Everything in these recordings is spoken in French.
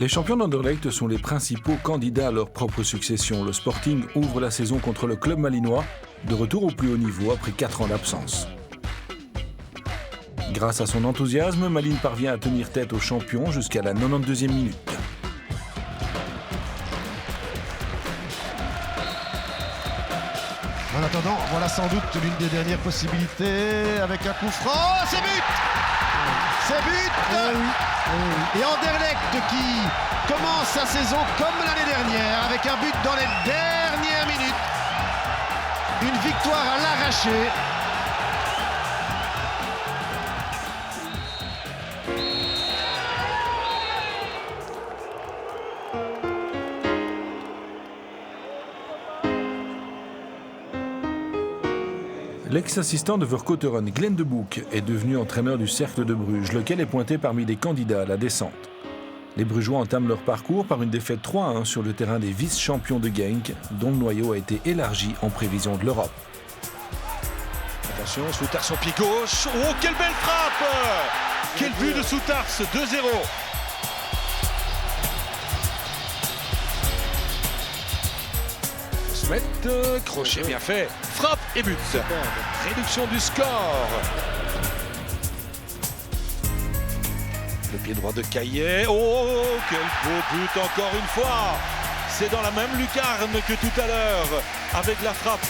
Les champions d'Anderlecht sont les principaux candidats à leur propre succession. Le Sporting ouvre la saison contre le club malinois, de retour au plus haut niveau après 4 ans d'absence. Grâce à son enthousiasme, Malines parvient à tenir tête aux champions jusqu'à la 92e minute. En attendant, voilà sans doute l'une des dernières possibilités avec un coup franc. C'est but! C'est but! Et Anderlecht qui commence sa saison comme l'année dernière avec un but dans les dernières minutes. Une victoire à l'arraché. L'ex-assistant de Verkoteren, Glenn de Boek, est devenu entraîneur du Cercle de Bruges, lequel est pointé parmi les candidats à la descente. Les Brugeois entament leur parcours par une défaite 3-1 sur le terrain des vice-champions de Genk, dont le noyau a été élargi en prévision de l'Europe. Attention, Soutars son pied gauche. Oh, quelle belle frappe! Quel but de Soutars, 2-0. Crochet bien fait, frappe et but. Réduction du score. Le pied droit de Caillet. Oh, quel beau but encore une fois. C'est dans la même lucarne que tout à l'heure. Avec la frappe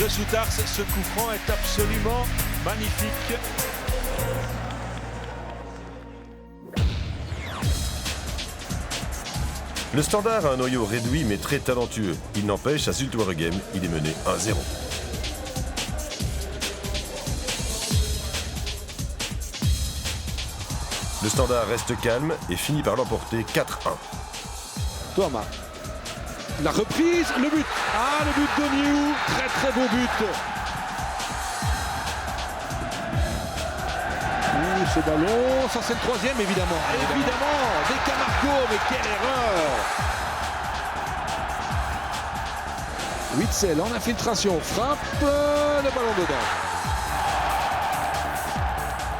de Soutars, ce coup franc est absolument magnifique. Le Standard a un noyau réduit mais très talentueux. Il n'empêche, à Zultwaregem, il est mené 1-0. Le Standard reste calme et finit par l'emporter 4-1. Thomas. La reprise, le but. Ah, le but de Niou. Très très beau but. Ce ballon, ça c'est le troisième évidemment. Évidemment, des Camargo, mais quelle erreur! Witzel en infiltration, frappe, le ballon dedans.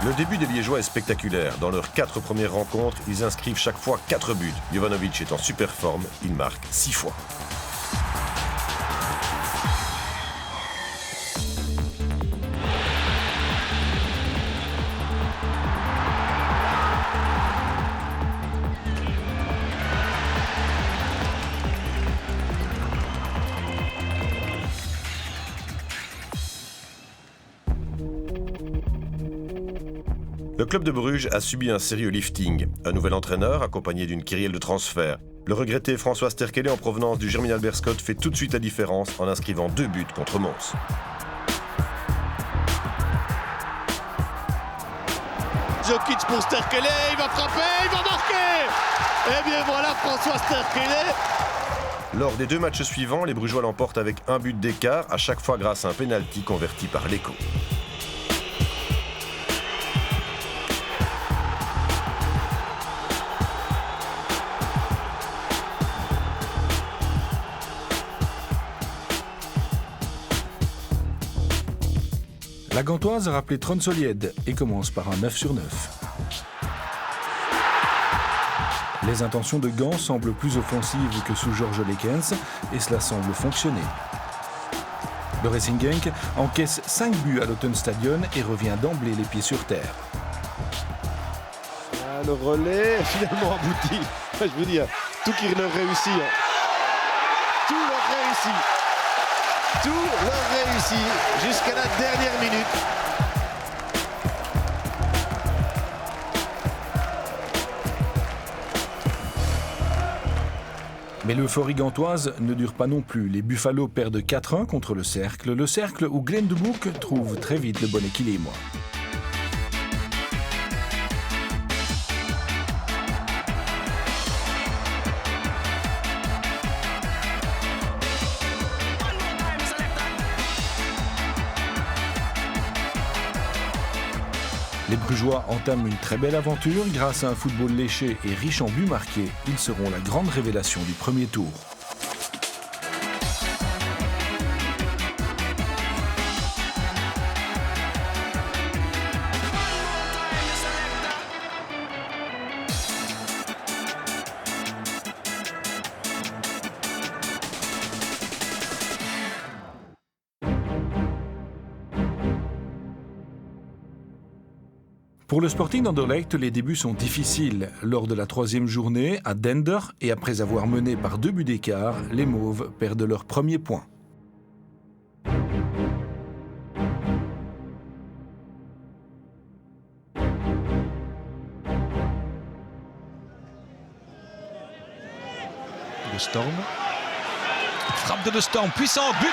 Le début des Liégeois est spectaculaire. Dans leurs 4 premières rencontres, ils inscrivent chaque fois 4 buts. Jovanovic est en super forme, il marque 6 fois. Le club de Bruges a subi un sérieux lifting. Un nouvel entraîneur, accompagné d'une kyrielle de transferts. Le regretté François Sterkele en provenance du Germinal Beerschot fait tout de suite la différence en inscrivant 2 buts contre Mons. Jokic pour Sterkele, il va frapper, il va marquer! Et bien voilà François Sterkele. Lors des 2 matchs suivants, les Brugeois l'emportent avec 1 but d'écart, à chaque fois grâce à un pénalty converti par l'Echo. La Gantoise a rappelé Tronsolied et commence par un 9 sur 9. Les intentions de Gand semblent plus offensives que sous Georges Lekens et cela semble fonctionner. Le Racing Genk encaisse 5 buts à l'Automne-Stadion et revient d'emblée les pieds sur terre. Ah, le relais finalement abouti. Je veux dire, tout qui leur réussit. Tout leur réussit. Tout leur réussit jusqu'à la dernière minute. Mais l'euphorie gantoise ne dure pas non plus. Les Buffalo perdent 4-1 contre le Cercle où Glenn de Boek trouve très vite le bon équilibre. Les Brugeois entament une très belle aventure. Grâce à un football léché et riche en buts marqués, ils seront la grande révélation du premier tour. Pour le Sporting d'Anderlecht, les débuts sont difficiles. Lors de la 3e journée, à Dender, et après avoir mené par 2 buts d'écart, les Mauves perdent leur premier point. Le Storm. Frappe de Storm, puissant, but.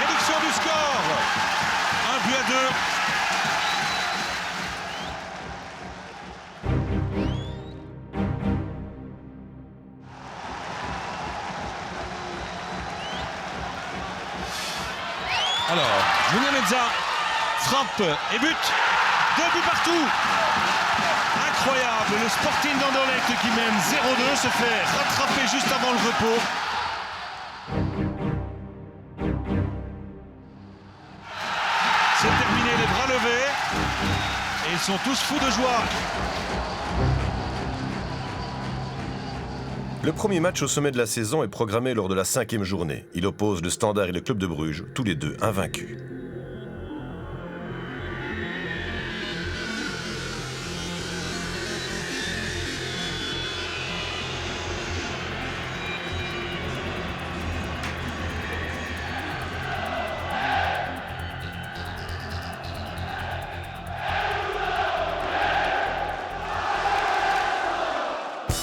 Réduction du score. 1 but à 2. Alors, Julien Meza, frappe et but. 2 buts partout. Incroyable, le Sporting d'Anderlecht qui mène 0-2 se fait rattraper juste avant le repos. C'est terminé, les bras levés. Et ils sont tous fous de joie. Le premier match au sommet de la saison est programmé lors de la 5e journée. Il oppose le Standard et le Club de Bruges, tous les deux invaincus.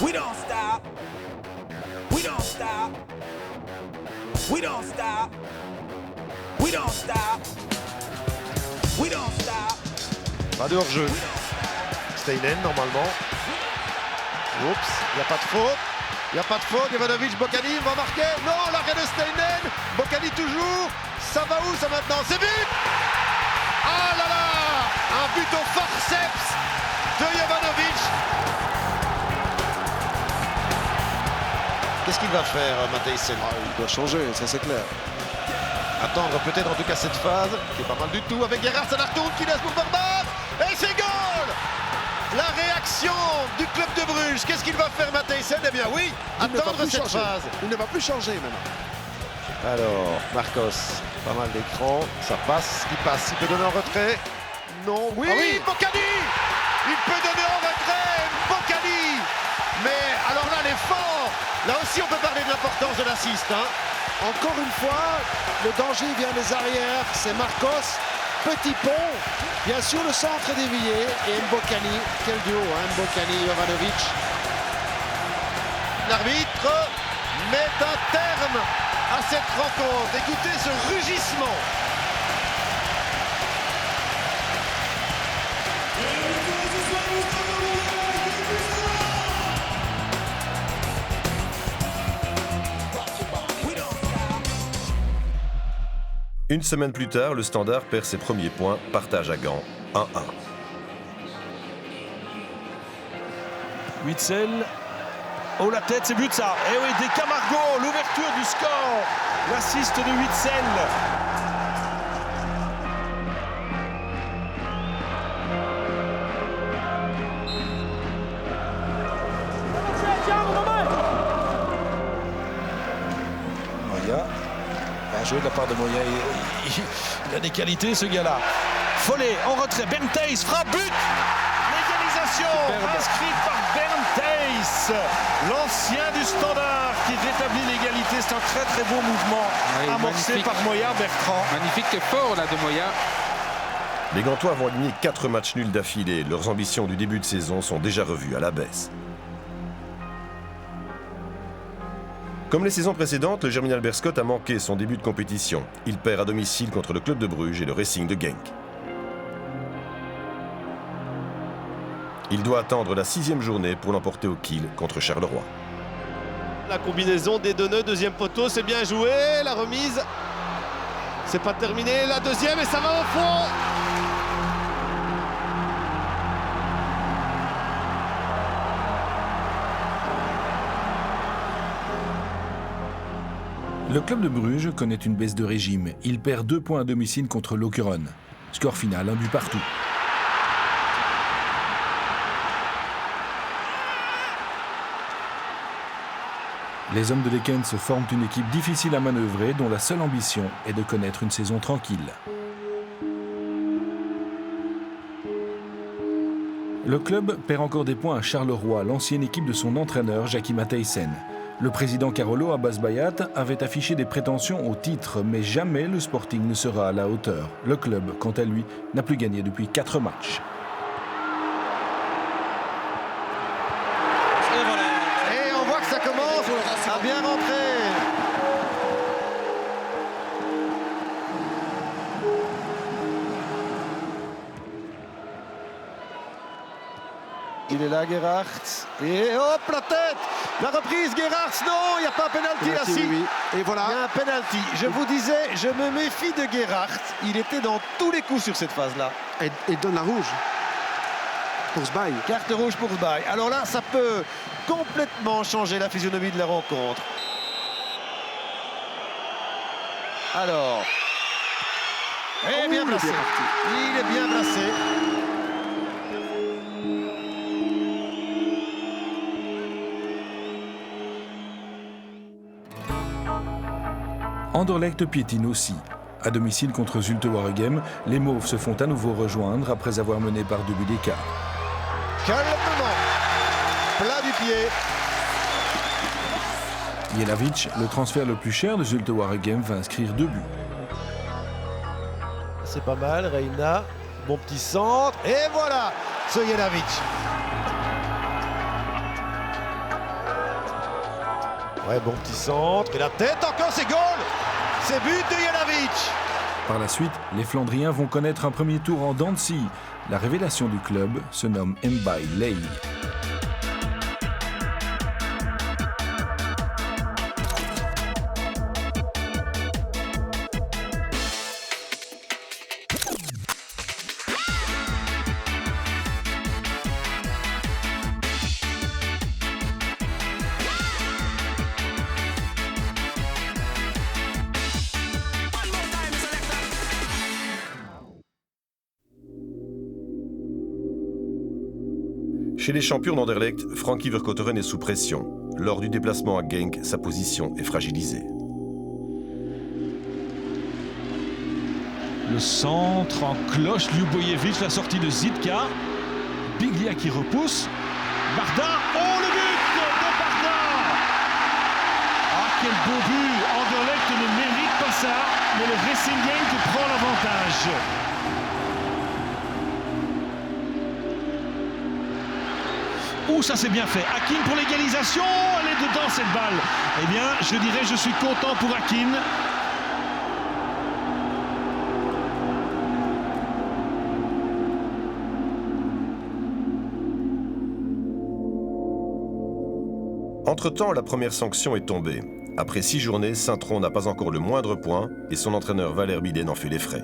We don't stop. We don't stop. We don't stop. We don't stop. We don't stop. Pas de hors-jeu. Steinen normalement. Oups, il n'y a pas de faute. Il n'y a pas de faute. Jovanovic, Bocani va marquer. Non, l'arrêt de Steinen. Bocani toujours. Ça va où ça maintenant? C'est but. Ah là là. Un but au forceps de Jovanovic. Qu'est-ce qu'il va faire, Matthijssen? Il doit changer, ça c'est clair. Attendre peut-être en tout cas cette phase, qui est pas mal du tout, avec Gerhard Sanartoun qui laisse pour Barbad. Et c'est goal! La réaction du club de Bruges. Qu'est-ce qu'il va faire, Matthijssen? Eh bien oui, attendre cette phase. Il ne va plus changer maintenant. Alors, Marcos, pas mal d'écran, ça passe, il passe, il peut donner en retrait. Non, oui, Ah oui. Bocani! Il peut donner en retrait, Bocani! Mais alors là, l'effort, là aussi on peut parler de l'importance de l'assist. Hein. Encore une fois, le danger vient des arrières. C'est Marcos, petit pont. Bien sûr, le centre est dévié. Et Mbokani, quel duo, hein, Mbokani, Jovanovic. L'arbitre met un terme à cette rencontre. Écoutez ce rugissement. Une semaine plus tard, le Standard perd ses premiers points, partage à Gand, 1-1. Witzel. Oh la tête, c'est but ça. Eh oui, des Camargo, l'ouverture du score. L'assist de Witzel. Moya. Bien joué de la part de Moya. Il a des qualités ce gars-là. Follet en retrait. Berntheis frappe, but. L'égalisation inscrite par Berntheis, l'ancien du Standard qui rétablit l'égalité. C'est un très très beau mouvement amorcé par Moya Bertrand. Magnifique effort là de Moya. Les Gantois vont aligner 4 matchs nuls d'affilée. Leurs ambitions du début de saison sont déjà revues à la baisse. Comme les saisons précédentes, le Germinal Beerschot a manqué son début de compétition. Il perd à domicile contre le club de Bruges et le Racing de Genk. Il doit attendre la 6e journée pour l'emporter au Kiel contre Charleroi. La combinaison des deux nœuds, deuxième poteau, c'est bien joué. La remise, c'est pas terminé. La deuxième et ça va au fond. Le club de Bruges connaît une baisse de régime. Il perd 2 points à domicile contre Lokeren. Score final, 1 but partout. Les hommes de Lekens se forment une équipe difficile à manœuvrer dont la seule ambition est de connaître une saison tranquille. Le club perd encore des points à Charleroi, l'ancienne équipe de son entraîneur Jackie Matthijssen. Le président Carolo Abbas-Bayat avait affiché des prétentions au titre, mais jamais le Sporting ne sera à la hauteur. Le club, quant à lui, n'a plus gagné depuis 4 matchs. Et on voit que ça commence à bien rentrer. Il est là, Gerhardt. Et hop, la tête. La reprise, Gerhardt. Non, il n'y a pas un penalty là, si. Oui. Et voilà. Il y a un penalty. Je vous disais, je me méfie de Gerhardt. Il était dans tous les coups sur cette phase-là. Et donne la rouge pour Sbaï. Carte rouge pour Sbaï. Alors là, ça peut complètement changer la physionomie de la rencontre. Alors. Et bien placé. Il est bien placé. Anderlecht piétine aussi. À domicile contre Zulte Waregem, les Mauves se font à nouveau rejoindre après avoir mené par 2 buts d'écart. Calmement. Plat du pied. Jelavic, le transfert le plus cher de Zulte Waregem, va inscrire 2 buts. C'est pas mal, Reina. Bon petit centre. Et voilà, ce Jelavic. Ouais, bon petit centre. Et la tête encore, c'est goal. C'est but de Jelavic. Par la suite, les Flandriens vont connaître un premier tour en dents de scie. La révélation du club se nomme Mbaye Leye. Chez les champions d'Anderlecht, Frankie Vercotteren est sous pression. Lors du déplacement à Genk, sa position est fragilisée. Le centre en cloche, Ljubojevic, la sortie de Zitka. Biglia qui repousse. Barda, oh le but de Barda. Ah quel beau but. Anderlecht ne mérite pas ça, mais le Racing Genk prend l'avantage. Ouh, ça c'est bien fait. Akin pour l'égalisation, elle est dedans cette balle. Eh bien, je dirais, je suis content pour Akin. Entre-temps, la première sanction est tombée. Après 6 journées, Saint-Tron n'a pas encore le moindre point et son entraîneur Valère Bidet en fait les frais.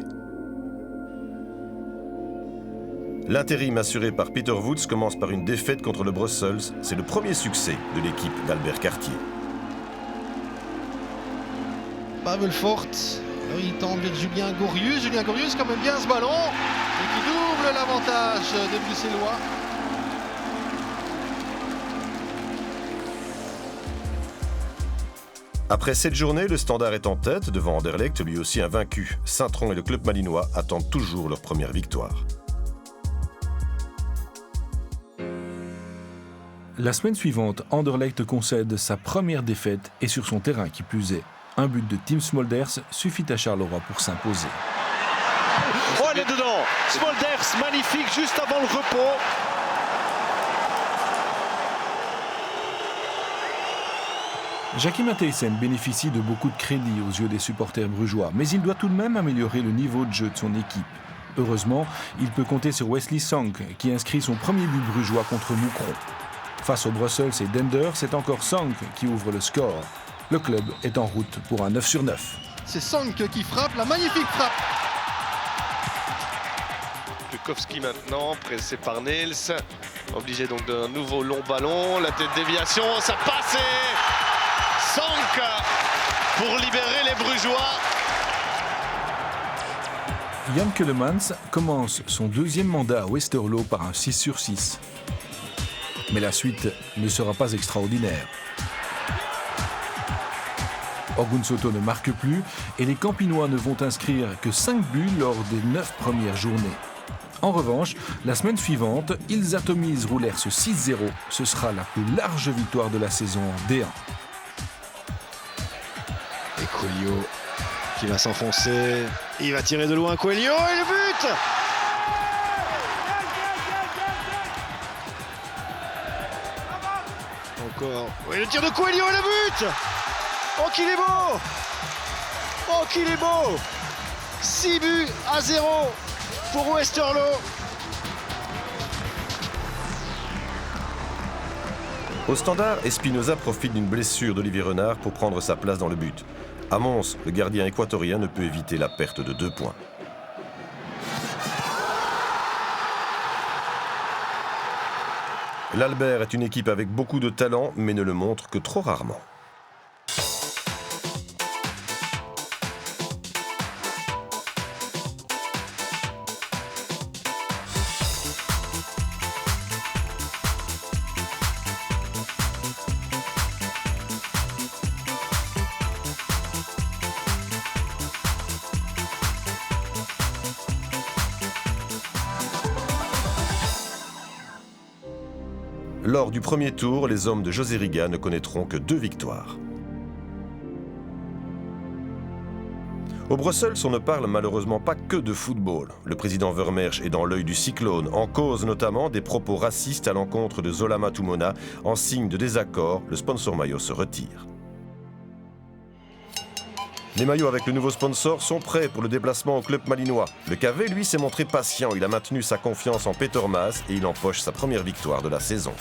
L'intérim assuré par Peter Woods commence par une défaite contre le Brussels. C'est le premier succès de l'équipe d'Albert Cartier. Pavel Fort, il tend vers Julien Gorius. Julien Gorius quand même bien ce ballon et qui double l'avantage des Bruxellois. Après 7 journées, le Standard est en tête devant Anderlecht, lui aussi invaincu. Saint-Tron et le club malinois attendent toujours leur première victoire. La semaine suivante, Anderlecht concède sa première défaite et sur son terrain qui plus est. Un but de Tim Smolders suffit à Charleroi pour s'imposer. Oh, elle est dedans. Smolders, magnifique, juste avant le repos. Jackie Matthijssen bénéficie de beaucoup de crédit aux yeux des supporters brugeois, mais il doit tout de même améliorer le niveau de jeu de son équipe. Heureusement, il peut compter sur Wesley Sonk, qui inscrit son premier but brugeois contre Moucron. Face aux Brussels et Dender, c'est encore Sonk qui ouvre le score. Le club est en route pour un 9 sur 9. C'est Sonk qui frappe, la magnifique frappe. Bukowski maintenant, pressé par Nils. Obligé donc d'un nouveau long ballon. La tête déviation, ça passe et Sonk pour libérer les Brugeois. Jan Keulemans commence son deuxième mandat à Westerlo par un 6 sur 6. Mais la suite ne sera pas extraordinaire. Orgun Soto ne marque plus et les Campinois ne vont inscrire que 5 buts lors des 9 premières journées. En revanche, la semaine suivante, ils atomisent Roulers 6-0. Ce sera la plus large victoire de la saison en D1. Et Coelho qui va s'enfoncer. Il va tirer de loin Coelho et le but! Encore. Oui, le tir de Coelho et le but! Oh qu'il est beau! Oh qu'il est beau! 6-0 pour Westerlo. Au Standard, Espinoza profite d'une blessure d'Olivier Renard pour prendre sa place dans le but. À Mons, le gardien équatorien ne peut éviter la perte de 2 points. L'Albert est une équipe avec beaucoup de talent, mais ne le montre que trop rarement. Lors du premier tour, les hommes de José Riga ne connaîtront que 2 victoires. Au Bruxelles, on ne parle malheureusement pas que de football. Le président Vermeersch est dans l'œil du cyclone, en cause notamment des propos racistes à l'encontre de Zola Matumona. En signe de désaccord, le sponsor maillot se retire. Les maillots avec le nouveau sponsor sont prêts pour le déplacement au club malinois. Le KV, lui, s'est montré patient. Il a maintenu sa confiance en Peter Maas et il empoche sa première victoire de la saison.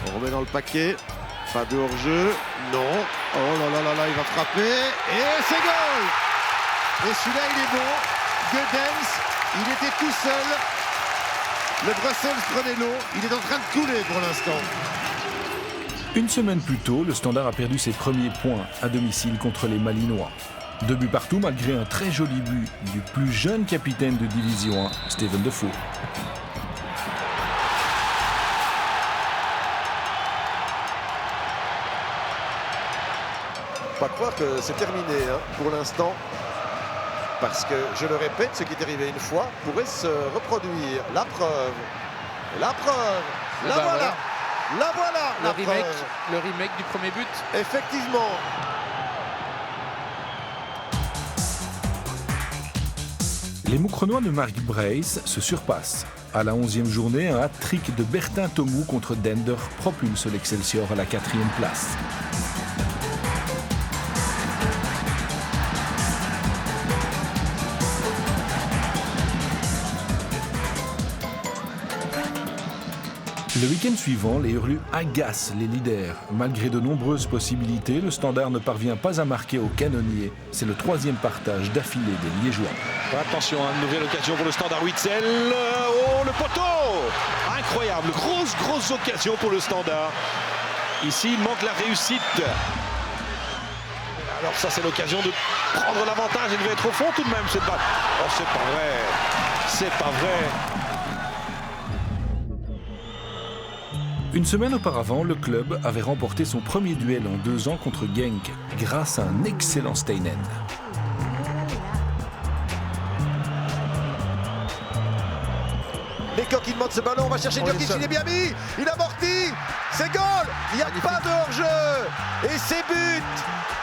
On remet dans le paquet. Pas de hors-jeu. Non. Oh là là là là, il va frapper. Et c'est goal! Et celui-là, il est bon. Gödens, il était tout seul. Le Bruxelles prenait l'eau, il est en train de couler pour l'instant. Une semaine plus tôt, le Standard a perdu ses premiers points à domicile contre les Malinois. 2 buts partout malgré un très joli but du plus jeune capitaine de Division 1, Steven Defoe. Pas croire que c'est terminé pour l'instant. Parce que, je le répète, ce qui est arrivé une fois pourrait se reproduire. La preuve. La preuve. La bah voilà. La voilà. La preuve. Le remake du premier but. Effectivement. Les Moucrenois de Marc Brace se surpassent. À la 11e journée, un hat-trick de Bertin Tomou contre Dender propulse l'Excelsior à la 4e place. Le week-end suivant, les Hurlus agacent les leaders. Malgré de nombreuses possibilités, le Standard ne parvient pas à marquer au canonnier. C'est le 3e partage d'affilée des Liégeois. Attention, une nouvelle occasion pour le Standard Huitzel. Oh, le poteau! Incroyable, grosse occasion pour le Standard. Ici, il manque la réussite. Alors ça, c'est l'occasion de prendre l'avantage. Il devait être au fond tout de même, cette balle. Oh, c'est pas vrai. C'est pas vrai. Une semaine auparavant, le club avait remporté son premier duel en 2 ans contre Genk, grâce à un excellent Steinen. Lecoq qui demande ce ballon, on va chercher Djokic, il est bien mis, il amortit, c'est goal, il n'y a pas de hors-jeu, et c'est but,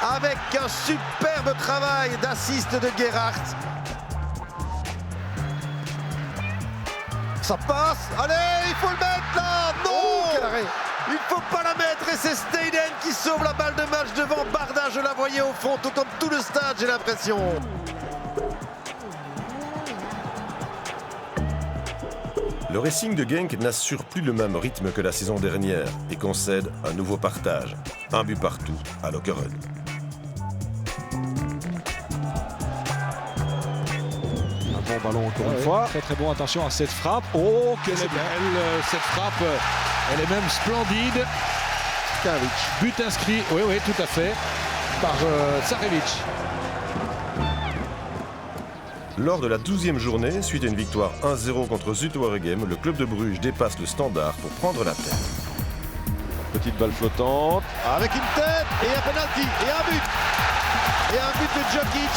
avec un superbe travail d'assist de Gerhardt. Ça passe, allez, il faut le mettre là, non, quel arrêt. Il faut pas la mettre et c'est Steinen qui sauve la balle de match devant Bardin, je la voyais au fond, tout comme tout le stade, j'ai l'impression. Le Racing de Genk n'assure plus le même rythme que la saison dernière et concède un nouveau partage. 1 but partout à Lokeren. Un bon ballon encore une fois. Très bon, attention à cette frappe. Oh, quelle est belle Cette frappe, elle est même splendide. Tsarevic. But inscrit, oui, tout à fait, par Tsarevic. Lors de la 12e journée, suite à une victoire 1-0 contre Zuid Waregem, le club de Bruges dépasse le Standard pour prendre la tête. Petite balle flottante. Avec une tête et un penalty et un but. Et un but de Djokic.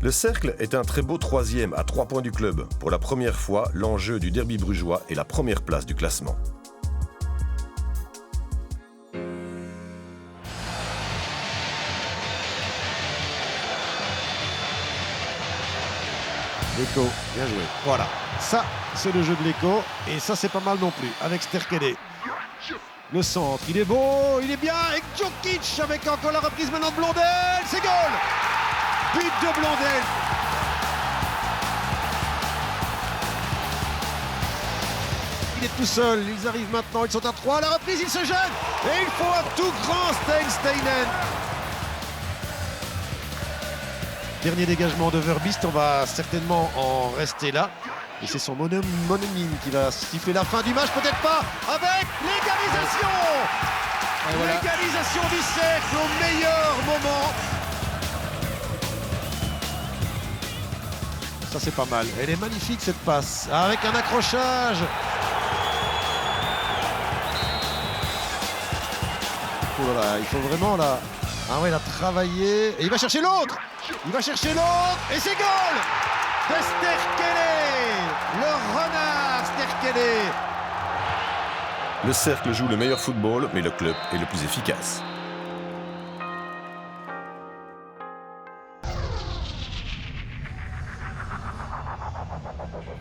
Le Cercle est un très beau troisième à 3 points du club. Pour la première fois, l'enjeu du derby brugeois est la première place du classement. L'écho, bien joué. Voilà, ça c'est le jeu de l'écho et ça c'est pas mal non plus avec Sterkele. Le centre, il est beau, il est bien avec Djokic avec encore la reprise maintenant de Blondel, c'est goal. But de Blondel. Il est tout seul, ils arrivent maintenant, ils sont à 3, la reprise, il se jette et il faut un tout grand Steinen. Dernier dégagement de Verbist, on va certainement en rester là. Et c'est son mononyme qui va siffler la fin du match, peut-être pas, avec l'égalisation. Voilà. L'égalisation du Cercle au meilleur moment. Ça c'est pas mal. Elle est magnifique cette passe, avec un accrochage. Oh là là, il faut vraiment la... Ah ouais, la travailler. Et il va chercher l'autre. Il va chercher l'autre. Et c'est goal de Sterkele. Le renard Sterkele. Le Cercle joue le meilleur football, mais le club est le plus efficace.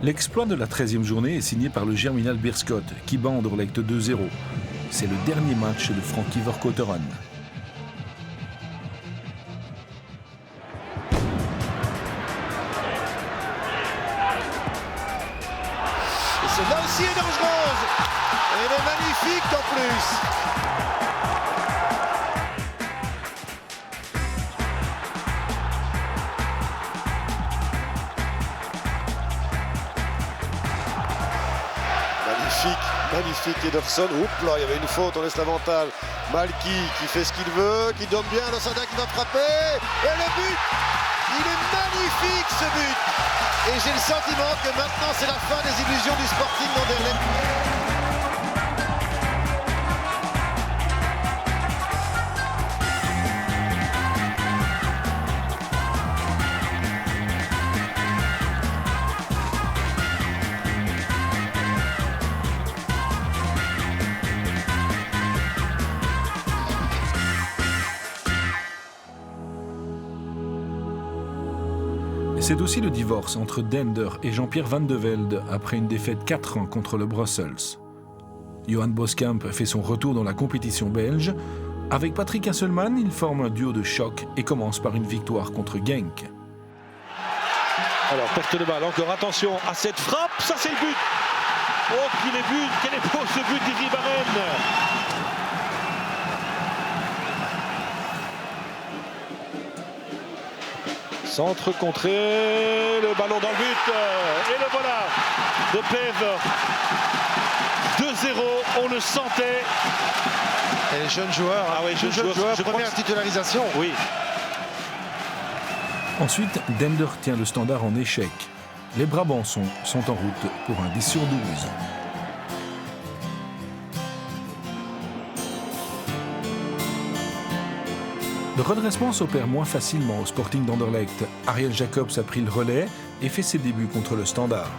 L'exploit de la 13e journée est signé par le Germinal Beerschot, qui bat Anderlecht 2-0. C'est le dernier match de Frankie Vercouteren. Là aussi est dangereuse. Elle est magnifique en plus. Magnifique Ederson. Oups là, il y avait une faute, on laisse l'avantage. Malki qui fait ce qu'il veut, qui donne bien, Losada qui va frapper. Et le but, il est magnifique ce but. Et j'ai le sentiment que maintenant c'est la fin des illusions du Sporting d'Anderlecht. C'est aussi le divorce entre Dender et Jean-Pierre Van de Velde après une défaite 4-1 contre le Brussels. Johan Boskamp fait son retour dans la compétition belge. Avec Patrick Hasselmann, il forme un duo de choc et commence par une victoire contre Genk. Alors, perte de balle, encore attention à cette frappe, ça c'est le but. Oh, quel est beau ce but d'Iribaren. Centre contré, le ballon dans le but, et le voilà, de Pev. 2-0, on le sentait. Et jeune joueur, ah oui, jeune joueur, première titularisation. Oui. Ensuite, Dender tient le Standard en échec. Les Brabançons sont en route pour un 10/12. Le redressement s'opère moins facilement au Sporting d'Anderlecht. Ariel Jacobs a pris le relais et fait ses débuts contre le Standard.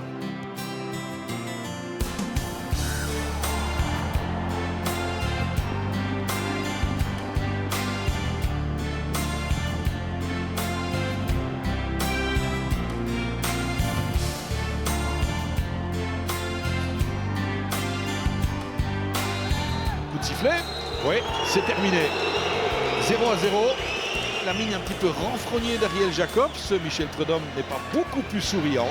Coup de sifflet. Oui, c'est terminé. 0-0, la mine un petit peu renfrognée d'Ariel Jacobs. Michel Prudhomme n'est pas beaucoup plus souriant.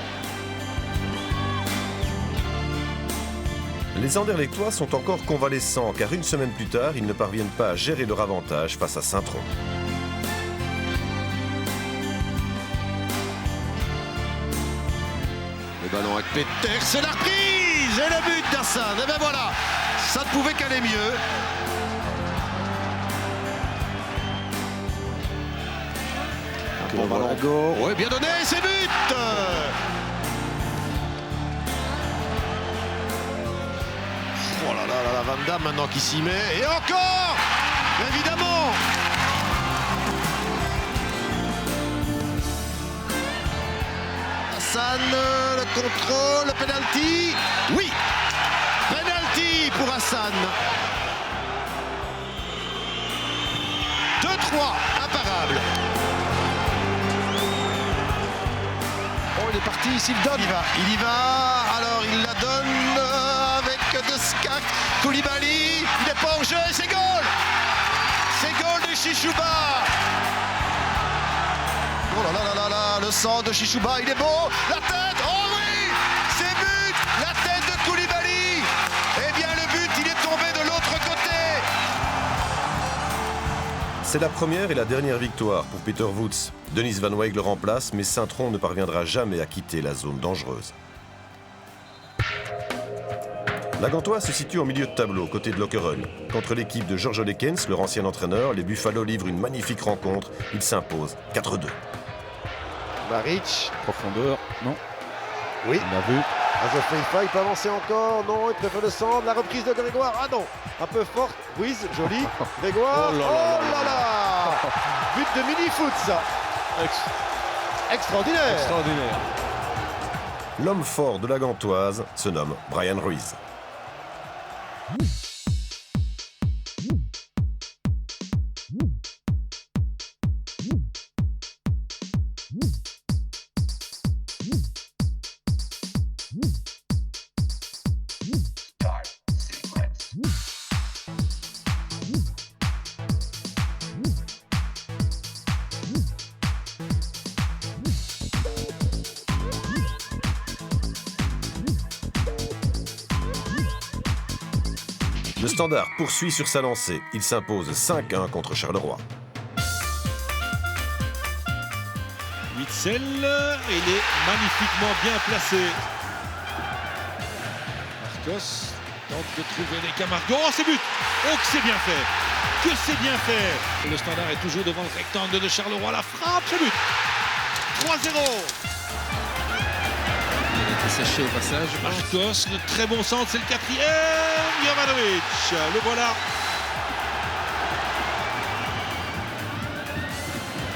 Les Anderlechtois sont encore convalescents car une semaine plus tard, ils ne parviennent pas à gérer leur avantage face à Saint-Tron. Le ballon avec Peter, c'est la reprise et le but d'Assad. Et ben voilà, ça ne pouvait qu'aller mieux. Bon ballon. Ouais, bien donné, c'est but. Oh là là là là, Van Damme maintenant qui s'y met. Et encore, évidemment. Hassan, le contrôle, le penalty. Oui, penalty pour Hassan. 2-3, imparable. Oh, il est parti, s'il donne. Il y va. Alors, il la donne avec De Skak. Koulibaly, il n'est pas en jeu, c'est goal. C'est goal de Chichouba. Oh là là là là là, le sang de Chichouba, il est beau. La tête, oh oui, c'est but. La tête de Koulibaly. Eh bien, le but, il est tombé de l'autre côté. C'est la première et la dernière victoire pour Peter Woods. Dennis Van Weeg le remplace, mais Saint-Tron ne parviendra jamais à quitter la zone dangereuse. La Gantoise se situe au milieu de tableau, côté de Lokeren. Contre l'équipe de George Lekens, leur ancien entraîneur, les Buffalo livrent une magnifique rencontre. Ils s'imposent 4-2. Baric. Profondeur, non. Oui. On l'a vu. Azofeifa, il peut avancer encore. Non, il préfère le centre. La reprise de Grégoire. Ah non, un peu forte. Ruiz, joli. Grégoire. Oh là Oh là là. But de mini-foot, ça. Extraordinaire. Extraordinaire. L'homme fort de la Gantoise se nomme Brian Ruiz. Le Standard poursuit sur sa lancée. Il s'impose 5-1 contre Charleroi. Witzel, il est magnifiquement bien placé. Marcos tente de trouver les Camargo. Oh, c'est but! Oh, que c'est bien fait! Que c'est bien fait! Le Standard est toujours devant le rectangle de Charleroi. La frappe, c'est but! 3-0! Séché au passage. Marcos, le très bon centre, c'est le 4e. Jovanovic, le voilà.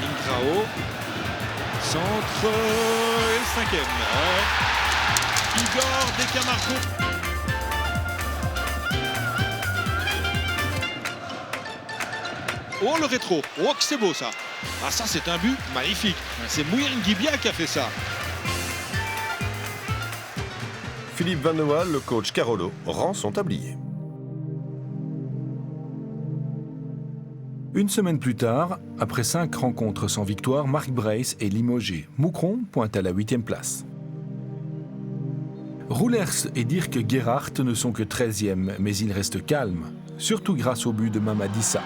Ingrao. Centre et le 5e. Ouais. Igor De Camargo. Oh, le rétro. Oh, que c'est beau ça. Ah, ça, c'est un but magnifique. C'est Mouir Ngibia qui a fait ça. Philippe Van Noal, le coach Carolo, rend son tablier. Une semaine plus tard, après 5 rencontres sans victoire, Mark Brace est limogé. Moucron pointe à la 8e place. Roelers et Dirk Gerhardt ne sont que 13e, mais ils restent calmes, surtout grâce au but de Mamadissa.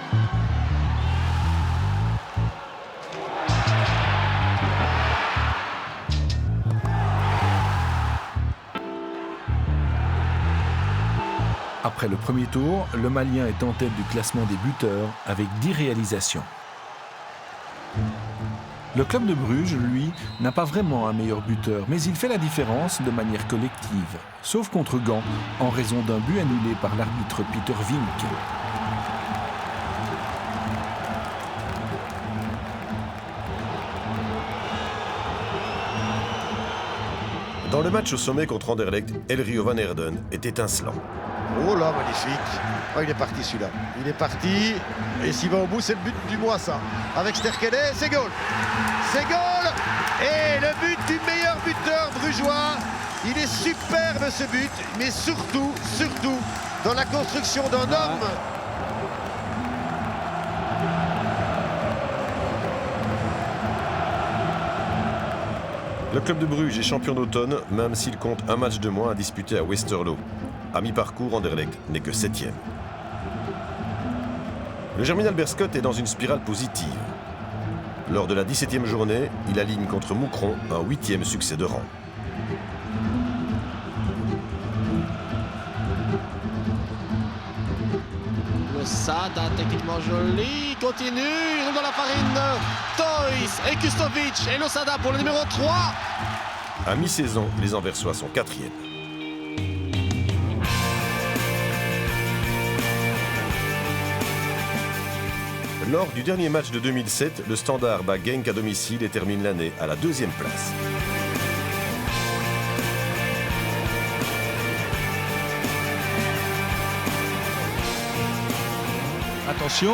Après le premier tour, le Malien est en tête du classement des buteurs avec 10 réalisations. Le club de Bruges, lui, n'a pas vraiment un meilleur buteur, mais il fait la différence de manière collective, sauf contre Gand, en raison d'un but annulé par l'arbitre Peter Vink. Dans le match au sommet contre Anderlecht, El Rio Van Herden est étincelant. Oh là, magnifique. Oh, il est parti celui-là. Il est parti. Et s'il va au bout, c'est le but du mois, ça. Avec Sterkele, c'est goal. C'est goal. Et le but du meilleur buteur brugeois. Il est superbe ce but. Mais surtout, dans la construction d'un homme. Le club de Bruges est champion d'automne, même s'il compte un match de moins à disputer à Westerlo. À mi-parcours, Anderlecht n'est que 7e. Le Germinal Beerschot est dans une spirale positive. Lors de la 17e journée, il aligne contre Moucron un 8e succès de rang. Losada, techniquement joli, continue, il roule dans la farine. Toys et Kustovic et Losada pour le numéro 3. À mi-saison, les Anversois sont 4e. Lors du dernier match de 2007, le Standard bat Genk à domicile et termine l'année à la 2e place. Attention,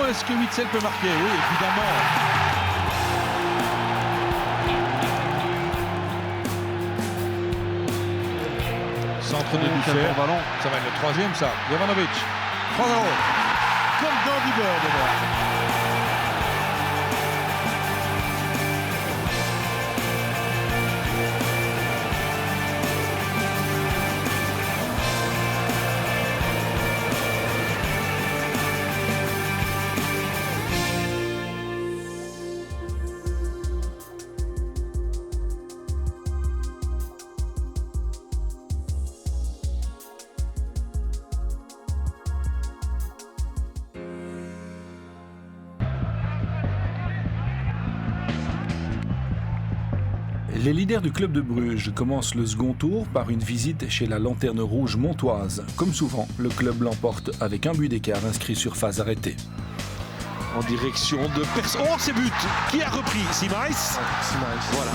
est-ce que Witsel peut marquer? Oui, évidemment. Centre de Dufer. Ballon. Ça va être le 3e, ça. Jovanovic. 3-0. Comme dans du beurre de moi. Les leaders du club de Bruges commencent le second tour par une visite chez la Lanterne Rouge montoise. Comme souvent, le club l'emporte avec un but d'écart inscrit sur phase arrêtée. En direction de personne. Oh, c'est but. Qui a repris? Simais. Voilà.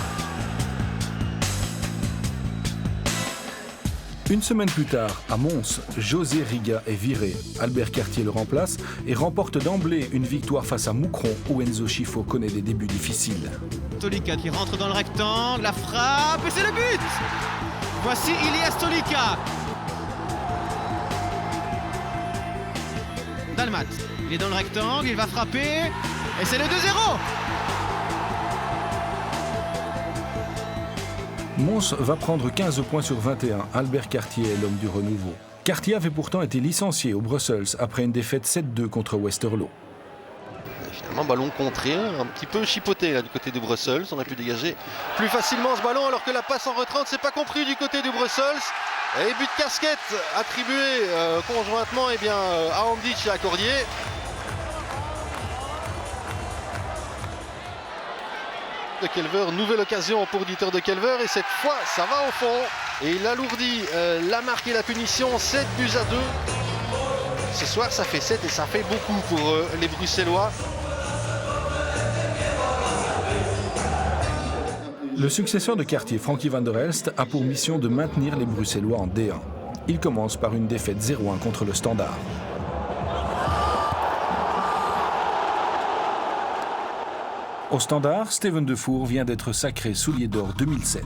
Une semaine plus tard, à Mons, José Riga est viré. Albert Cartier le remplace et remporte d'emblée une victoire face à Moucron où Enzo Schifo connaît des débuts difficiles. Stolica qui rentre dans le rectangle, la frappe et c'est le but. Voici Ilias Stolica. Dalmat, il est dans le rectangle, il va frapper et c'est le 2-0. Mons va prendre 15 points sur 21. Albert Cartier est l'homme du renouveau. Cartier avait pourtant été licencié au Brussels après une défaite 7-2 contre Westerlo. Finalement, ballon contré, un petit peu chipoté là, du côté du Brussels. On a pu dégager plus facilement ce ballon alors que la passe en retrait ne s'est pas compris du côté du Brussels. Et but de casquette attribué conjointement à Andic et à Cordier. De Kelver, nouvelle occasion pour Dieter de Kelver et cette fois ça va au fond et il alourdit la marque et la punition, 7-2. Ce soir ça fait 7 et ça fait beaucoup pour les Bruxellois. Le successeur de Cartier, Frankie van der Elst, a pour mission de maintenir les Bruxellois en D1. Il commence par une défaite 0-1 contre le Standard. Au Standard, Steven Defour vient d'être sacré soulier d'or 2007.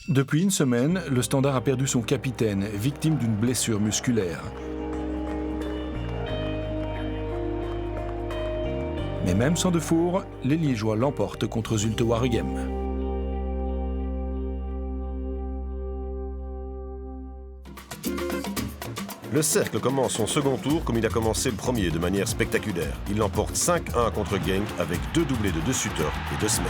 Depuis une semaine, le Standard a perdu son capitaine, victime d'une blessure musculaire. Mais même sans Defour, les Liégeois l'emportent contre Zulte Waregem. Le Cercle commence son second tour comme il a commencé le premier, de manière spectaculaire. Il l'emporte 5-1 contre Genk avec 2 doublés de De Sutter et de Smet.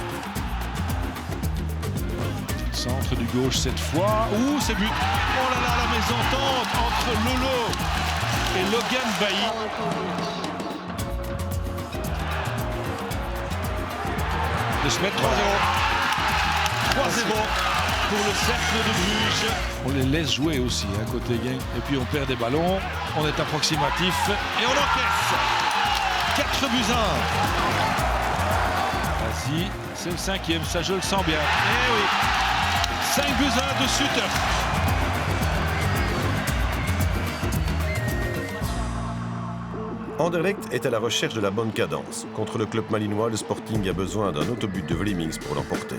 Centre du gauche cette fois. Ouh, c'est but. Oh là là, la mésentente entre Lolo et Logan Bailly. De Smet 3-0. 3-0 pour le Cercle de Bruges. On les laisse jouer aussi, côté Genk. Et puis on perd des ballons. On est approximatif et on encaisse. 4-1. Vas-y, c'est le 5e, ça je le sens bien. Eh oui, 5-1 de Sutter. Anderlecht est à la recherche de la bonne cadence. Contre le club malinois, le Sporting a besoin d'un autobut de Vlemings pour l'emporter.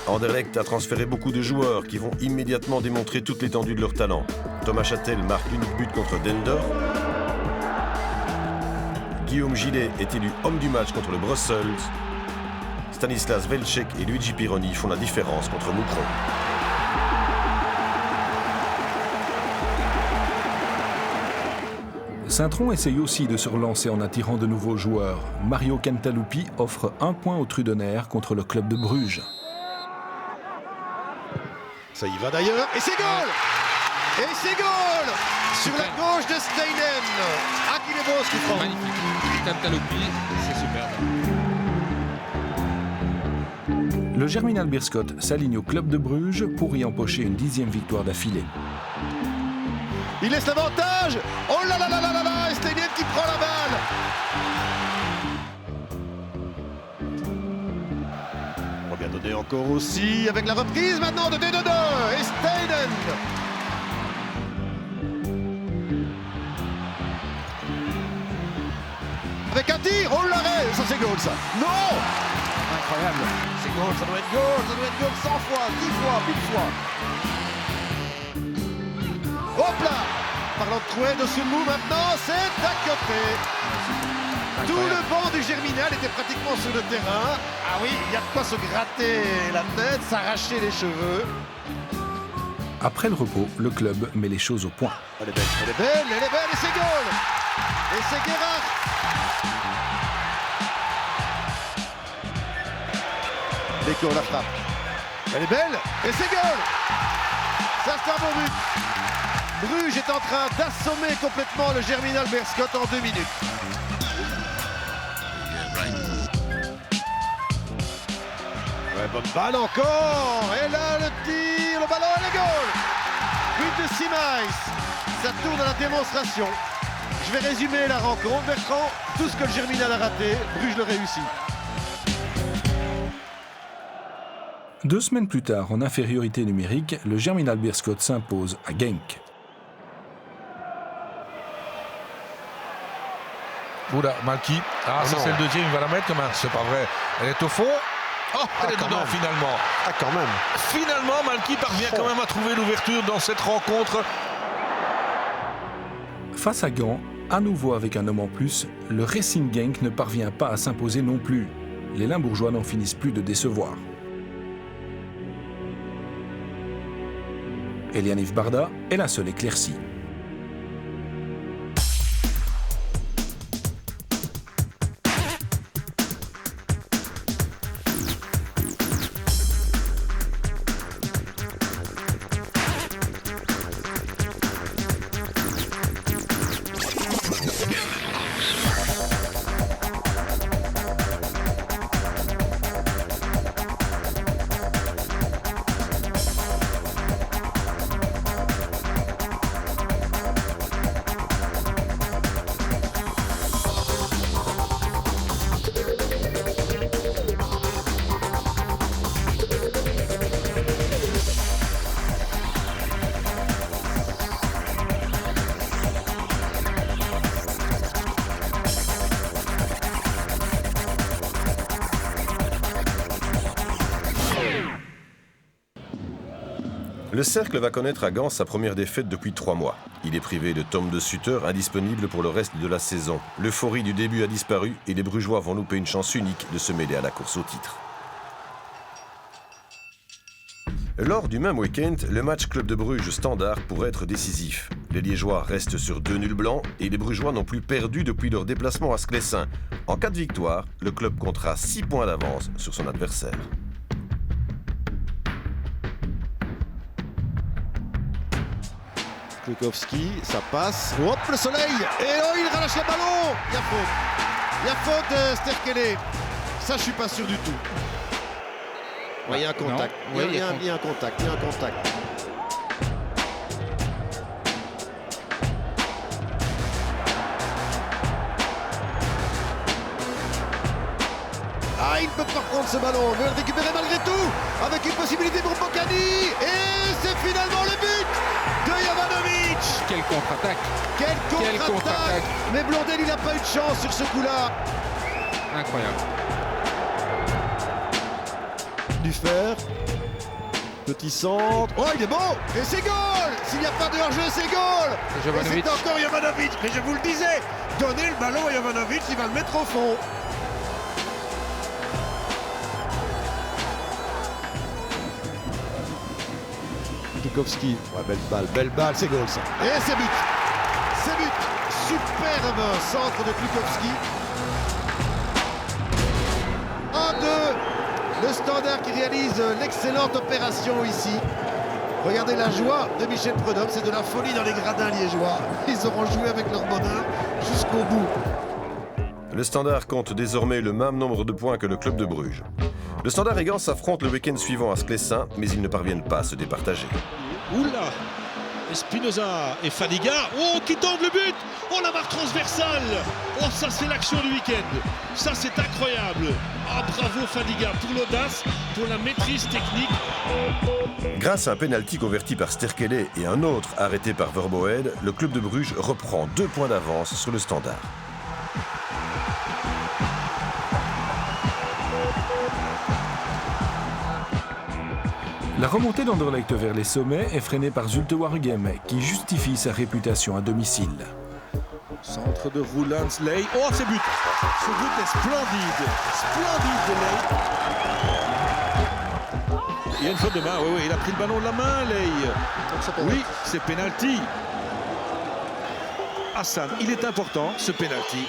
Anderlecht a transféré beaucoup de joueurs qui vont immédiatement démontrer toute l'étendue de leur talent. Thomas Châtel marque l'unique but contre Dendorf. Guillaume Gillet est élu homme du match contre le Brussels. Stanislas Velček et Luigi Pironi font la différence contre Moucron. Saint-Tron essaye aussi de se relancer en attirant de nouveaux joueurs. Mario Cantalupi offre 1 point aux Trudonnaires contre le club de Bruges. Ça y va d'ailleurs, et c'est goal! Et c'est goal! Sur la gauche de Steinen. Ah, qu'il est beau ce coup franc. Magnifique. Cantalupi, c'est superbe. Le Germinal Beerschot s'aligne au club de Bruges pour y empocher une 10e victoire d'affilée. Il laisse l'avantage. Oh là là là là là là, Steinen qui prend la balle. On va bien donner encore aussi avec la reprise maintenant de 2-2-2 et Steinen. Avec un tir, oh l'arrêt, ça c'est goal ça. Non. Incroyable. C'est goal, ça doit être goal 100 fois, 10 fois, 1000 fois. Hop là. Parlant de Trouet de Soumou maintenant, c'est à côté. Tout le banc du Germinal était pratiquement sur le terrain. Ah oui, il y a de quoi se gratter la tête, s'arracher les cheveux. Après le repos, le club met les choses au point. Elle est belle, elle est belle, elle est belle et c'est goal. Et c'est Guérard. Léco la frappe. Elle est belle et c'est goal. Ça c'est un bon but. Bruges est en train d'assommer complètement le Germinal Beerschot en 2 minutes. Ouais, bonne balle encore. Et là, le tir, le ballon et le goal. But de Simais. Ça tourne à la démonstration. Je vais résumer la rencontre. Bertrand, tout ce que le Germinal a raté, Bruges le réussit. 2 semaines plus tard, en infériorité numérique, le Germinal Beerschot s'impose à Genk. Oula, Malky. Ah, ça c'est le deuxième, il va la mettre comme un. C'est pas vrai. Elle est au fond. Oh, elle est dedans finalement. Ah, quand même. Finalement, Malky parvient quand même à trouver l'ouverture dans cette rencontre. Face à Gand, à nouveau avec un homme en plus, le Racing Genk ne parvient pas à s'imposer non plus. Les Limbourgeois n'en finissent plus de décevoir. Elianiv Barda est la seule éclaircie. Le Cercle va connaître à Gand sa première défaite depuis 3 mois. Il est privé de Tom de Sutter, indisponible pour le reste de la saison. L'euphorie du début a disparu et les Brugeois vont louper une chance unique de se mêler à la course au titre. Lors du même week-end, le match Club de Bruges-Standard pourrait être décisif. Les Liégeois restent sur 2 nuls blancs et les Brugeois n'ont plus perdu depuis leur déplacement à Sclessin. En cas de victoire, le club comptera 6 points d'avance sur son adversaire. Klukowski, ça passe. Hop, le soleil. Et oh, il relâche le ballon. Il y a faute. Il y a faute de Sterkele. Ça, je suis pas sûr du tout. Ouais, il y a un contact. Il y a un contact. Il y a un contact. Ah, il peut pas prendre ce ballon, veut le récupérer malgré tout, avec une possibilité pour Boccani, et c'est finalement le but de Jovanovic. Quelle contre-attaque! Quelle contre-attaque. Mais Blondel, il n'a pas eu de chance sur ce coup-là. Incroyable. Du fer. Petit centre. Oh, il est bon. Et c'est goal. S'il n'y a pas de hors-jeu, c'est goal. Et Jovanovic. c'est encore Jovanovic. Mais je vous le disais, donnez le ballon à Jovanovic, il va le mettre au fond. Kikowski. Ouais, belle balle, c'est goal ça. Et c'est but. C'est but. Superbe centre de Kikowski. 1-2. Le Standard qui réalise l'excellente opération ici. Regardez la joie de Michel Prudhomme, c'est de la folie dans les gradins liégeois. Ils auront joué avec leur bonheur jusqu'au bout. Le Standard compte désormais le même nombre de points que le club de Bruges. Le Standard et Gand s'affrontent le week-end suivant à Sclessin, mais ils ne parviennent pas à se départager. Oula, Espinoza et Fadiga, oh, qui tente le but. Oh, la barre transversale. Oh, ça c'est l'action du week-end. Ça c'est incroyable. Ah, bravo Fadiga pour l'audace, pour la maîtrise technique. Grâce à un pénalty converti par Sterkele et un autre arrêté par Verboed, le club de Bruges reprend 2 points d'avance sur le Standard. La remontée d'Anderlecht vers les sommets est freinée par Zulte Waregem, qui justifie sa réputation à domicile. Centre de Roland Ley. Oh, c'est but. Ce but est splendide. Splendide de Ley. Il y a une faute de main. Oui, il a pris le ballon de la main, Ley. Oui, c'est penalty. Hassan, il est important, ce penalty.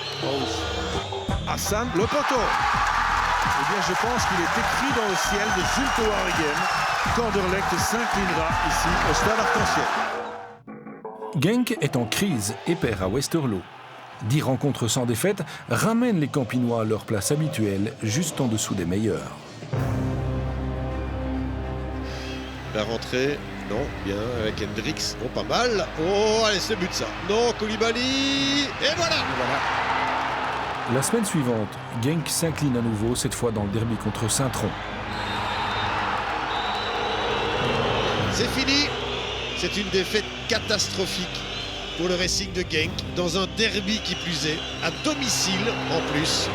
Hassan, le poteau. Eh bien, je pense qu'il est écrit dans le ciel de Zulte Waregem qu'Anderlecht s'inclinera ici au stade Arc-en-Ciel. Genk est en crise et perd à Westerlo. 10 rencontres sans défaite ramènent les Campinois à leur place habituelle, juste en dessous des meilleurs. La rentrée, non, bien, avec Hendrix. Oh, pas mal. Oh, allez, c'est but ça. Non, Koulibaly. Et voilà. La semaine suivante, Genk s'incline à nouveau, cette fois dans le derby contre Saint-Tron. C'est fini. C'est une défaite catastrophique pour le Racing de Genk, dans un derby qui plus est, à domicile en plus.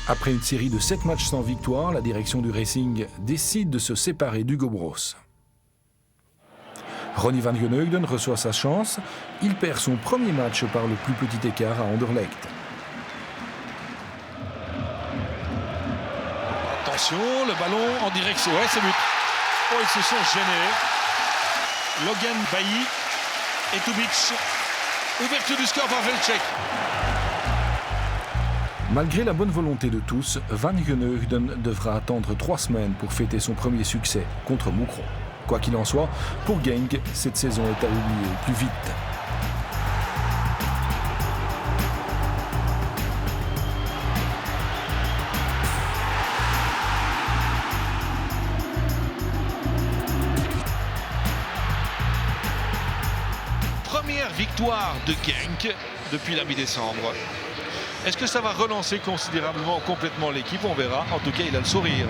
Après une série de 7 matchs sans victoire, la direction du Racing décide de se séparer d'Hugo Broos. Ronnie van Geneugden reçoit sa chance. Il perd son premier match par le plus petit écart à Anderlecht. Attention, le ballon en direction. Ouais, c'est but. Oh, ils se sont gênés. Logan Bailly et Tubic. Ouverture du score par Velcek. Malgré la bonne volonté de tous, Van Geneugden devra attendre 3 semaines pour fêter son premier succès contre Moukron. Quoi qu'il en soit, pour Genk, cette saison est à oublier au plus vite. Première victoire de Genk depuis la mi-décembre. Est-ce que ça va relancer considérablement, complètement l'équipe? On verra. En tout cas, il a le sourire.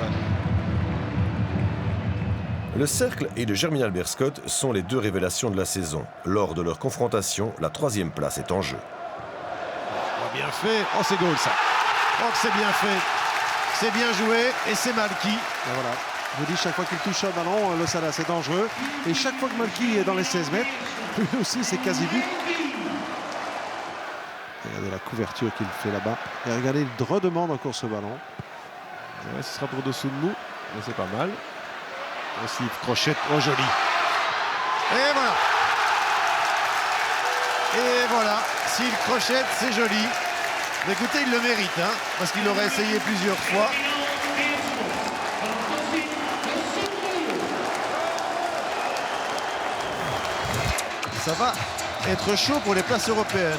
Le Cercle et le Germinal Beerschot sont les 2 révélations de la saison. Lors de leur confrontation, la 3e place est en jeu. Oh, bien fait. Oh, c'est goal ça. Oh, que c'est bien fait. C'est bien joué et c'est Malky. Et voilà. Je vous dis, chaque fois qu'il touche un ballon, le Salah, c'est dangereux. Et chaque fois que Malky est dans les 16 mètres, lui aussi, c'est quasi but. Regardez la couverture qu'il fait là-bas. Et regardez, il redemande encore ce ballon. Ouais, ce sera pour dessous de nous, mais c'est pas mal. Aussi, Crochette, oh joli. Et voilà. Et voilà, s'il crochette, c'est joli. Mais écoutez, il le mérite, hein, parce qu'il aurait essayé plusieurs fois. Ça va être chaud pour les places européennes.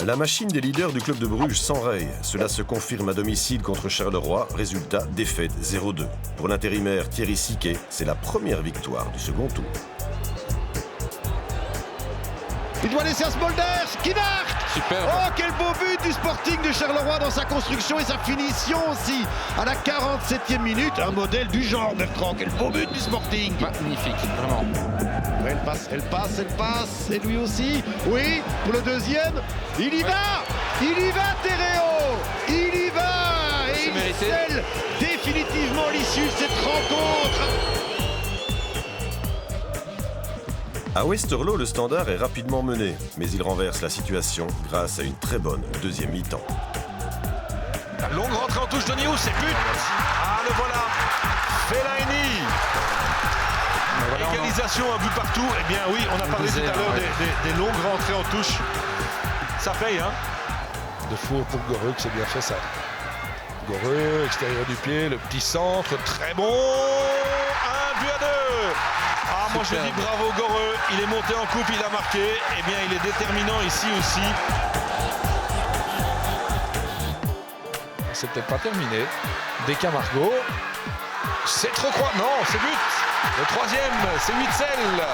La machine des leaders du club de Bruges s'enraye. Cela se confirme à domicile contre Charleroi. Résultat, défaite 0-2. Pour l'intérimaire Thierry Siquet, c'est la première victoire du second tour. Il doit laisser à Smolders qui marque. Super. Oh, quel beau but du Sporting de Charleroi dans sa construction et sa finition aussi. À la 47e minute, un modèle du genre, Bertrand. Quel beau but du Sporting. Magnifique, vraiment. Elle passe, et lui aussi. Oui, pour le deuxième. Il y va, Terreo. Il y va. Et il scelle définitivement l'issue de cette rencontre. À Westerlo, le Standard est rapidement mené, mais il renverse la situation grâce à une très bonne deuxième mi-temps. La longue rentrée en touche de Niou, c'est but. Ah, le voilà. Fellaini. Égalisation, un but partout. Eh bien oui, on a parlé tout à l'heure des longues rentrées en touche. Ça paye, hein. De four pour Goreux, que c'est bien fait ça. Goreux, extérieur du pied, le petit centre, très bon. 1 but à 2. Ah, moi je dis bravo Goreux, il est monté en coupe, il a marqué. Eh bien, il est déterminant ici aussi. C'est peut-être pas terminé. Des Camargo. C'est trop croix. Non, c'est but. Le troisième, c'est Witzel.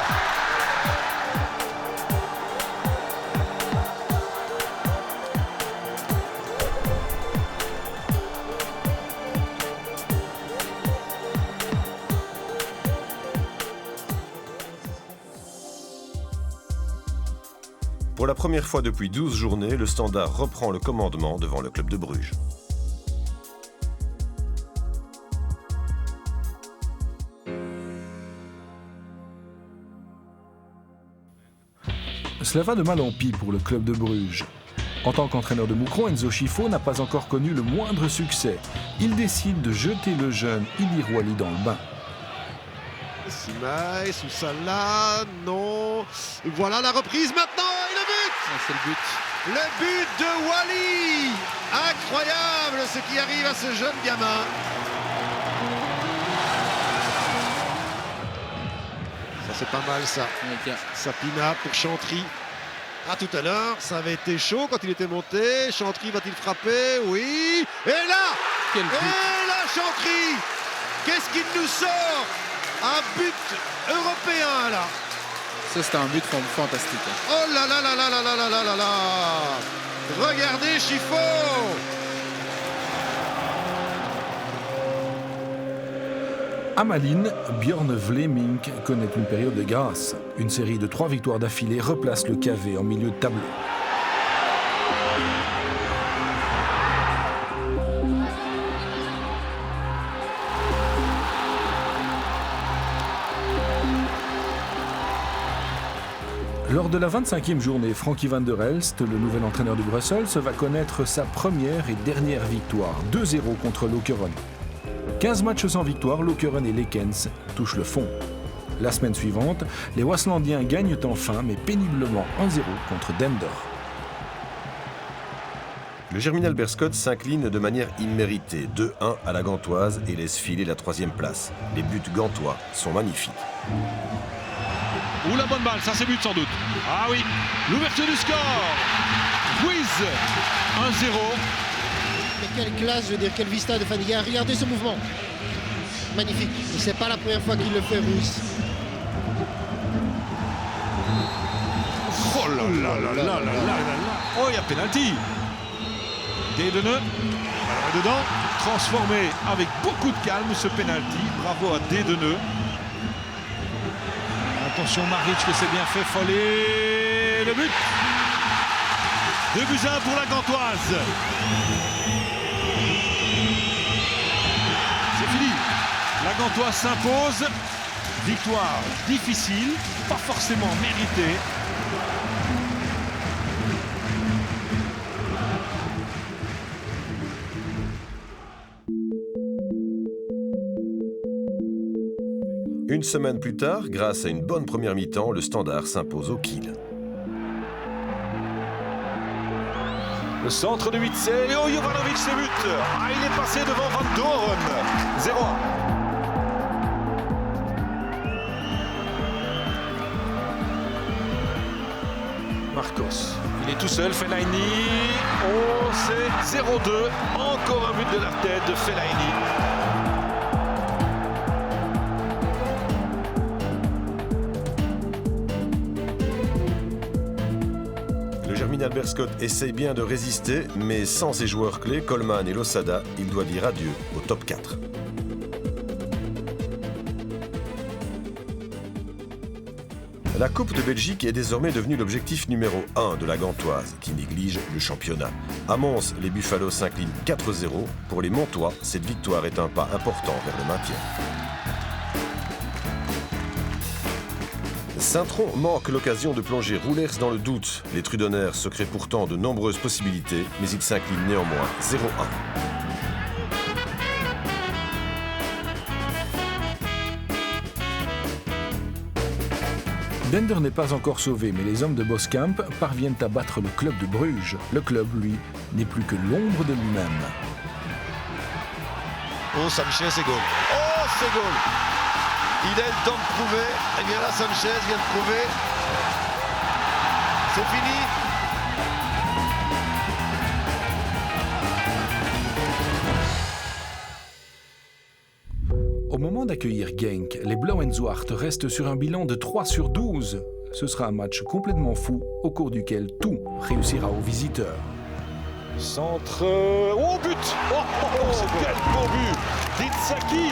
Pour la première fois depuis 12 journées, le Standard reprend le commandement devant le club de Bruges. Cela va de mal en pis pour le club de Bruges. En tant qu'entraîneur de Moucron, Enzo Schifo n'a pas encore connu le moindre succès. Il décide de jeter le jeune Ilir Wali dans le bain. Simaï, Soussala, non. Voilà la reprise maintenant et le but. C'est le but. Le but de Wali. Incroyable ce qui arrive à ce jeune gamin. Ça c'est pas mal ça. Okay. Sapina pour Chantry. Ah, tout à l'heure, ça avait été chaud quand il était monté. Chantry va-t-il frapper? Oui. Et là, Quel but. Et là, Chantry. Qu'est-ce qu'il nous sort? Un but européen là. Ça c'était un but fantastique. Oh là là là là là là là là là là. Regardez Schifo. À Malines, Björn Vleming connaît une période de grâce. Une série de 3 victoires d'affilée replace le KV en milieu de tableau. Lors de la 25e journée, Frankie van der Elst, le nouvel entraîneur du Brussels, va connaître sa première et dernière victoire, 2-0 contre Lokeren. 15 matchs sans victoire, Lokeren et Lekens touchent le fond. La semaine suivante, les Waaslandiens gagnent enfin, mais péniblement 1-0 contre Dendor. Le Germinal Beerschot s'incline de manière imméritée, 2-1 à la Gantoise et laisse filer la 3e place. Les buts gantois sont magnifiques. Ouh, la bonne balle, ça c'est but sans doute. Ah oui, l'ouverture du score. Quiz 1-0. Mais quelle classe, je veux dire, quelle vista de Fadiga. Regardez ce mouvement. Magnifique. Et c'est pas la première fois qu'il le fait, Ruiz. Oh là là là là là là là. Oh, il y a pénalty. Dedeneux. Alors dedans, transformé avec beaucoup de calme ce pénalty. Bravo à Dedeneux. Attention Maric que c'est bien fait, Follet. Le but. 2-1 pour la Gantoise. C'est fini. La Gantoise s'impose. Victoire difficile, pas forcément méritée. Une semaine plus tard, grâce à une bonne première mi-temps, le Standard s'impose au Kiel. Le centre de Witzel. Oh, Jovanovic, c'est but. Ah, il est passé devant Van Doren. 0-1. Marcos. Il est tout seul, Fellaini. Oh, c'est 0-2. Encore un but de la tête de Fellaini. Le Germinal Berscott essaye bien de résister, mais sans ses joueurs clés, Coleman et Losada, il doit dire adieu au top 4. La Coupe de Belgique est désormais devenue l'objectif numéro 1 de la Gantoise, qui néglige le championnat. À Mons, les Buffaloes s'inclinent 4-0. Pour les Montois, cette victoire est un pas important vers le maintien. Saint-Tron manque l'occasion de plonger Roulers dans le doute. Les Trudonnaires se créent pourtant de nombreuses possibilités, mais ils s'inclinent néanmoins 0-1. Dender n'est pas encore sauvé, mais les hommes de Boskamp parviennent à battre le club de Bruges. Le club, lui, n'est plus que l'ombre de lui-même. Oh, Sanchez, c'est goal. Oh, c'est goal. Il a le temps de prouver. Et bien là, Sanchez vient de prouver. C'est fini. Au moment d'accueillir Genk, les Blauenzwart restent sur un bilan de 3/12. Ce sera un match complètement fou, au cours duquel tout réussira aux visiteurs. Centre. Oh, but. Quel beau but d'Itzhaki.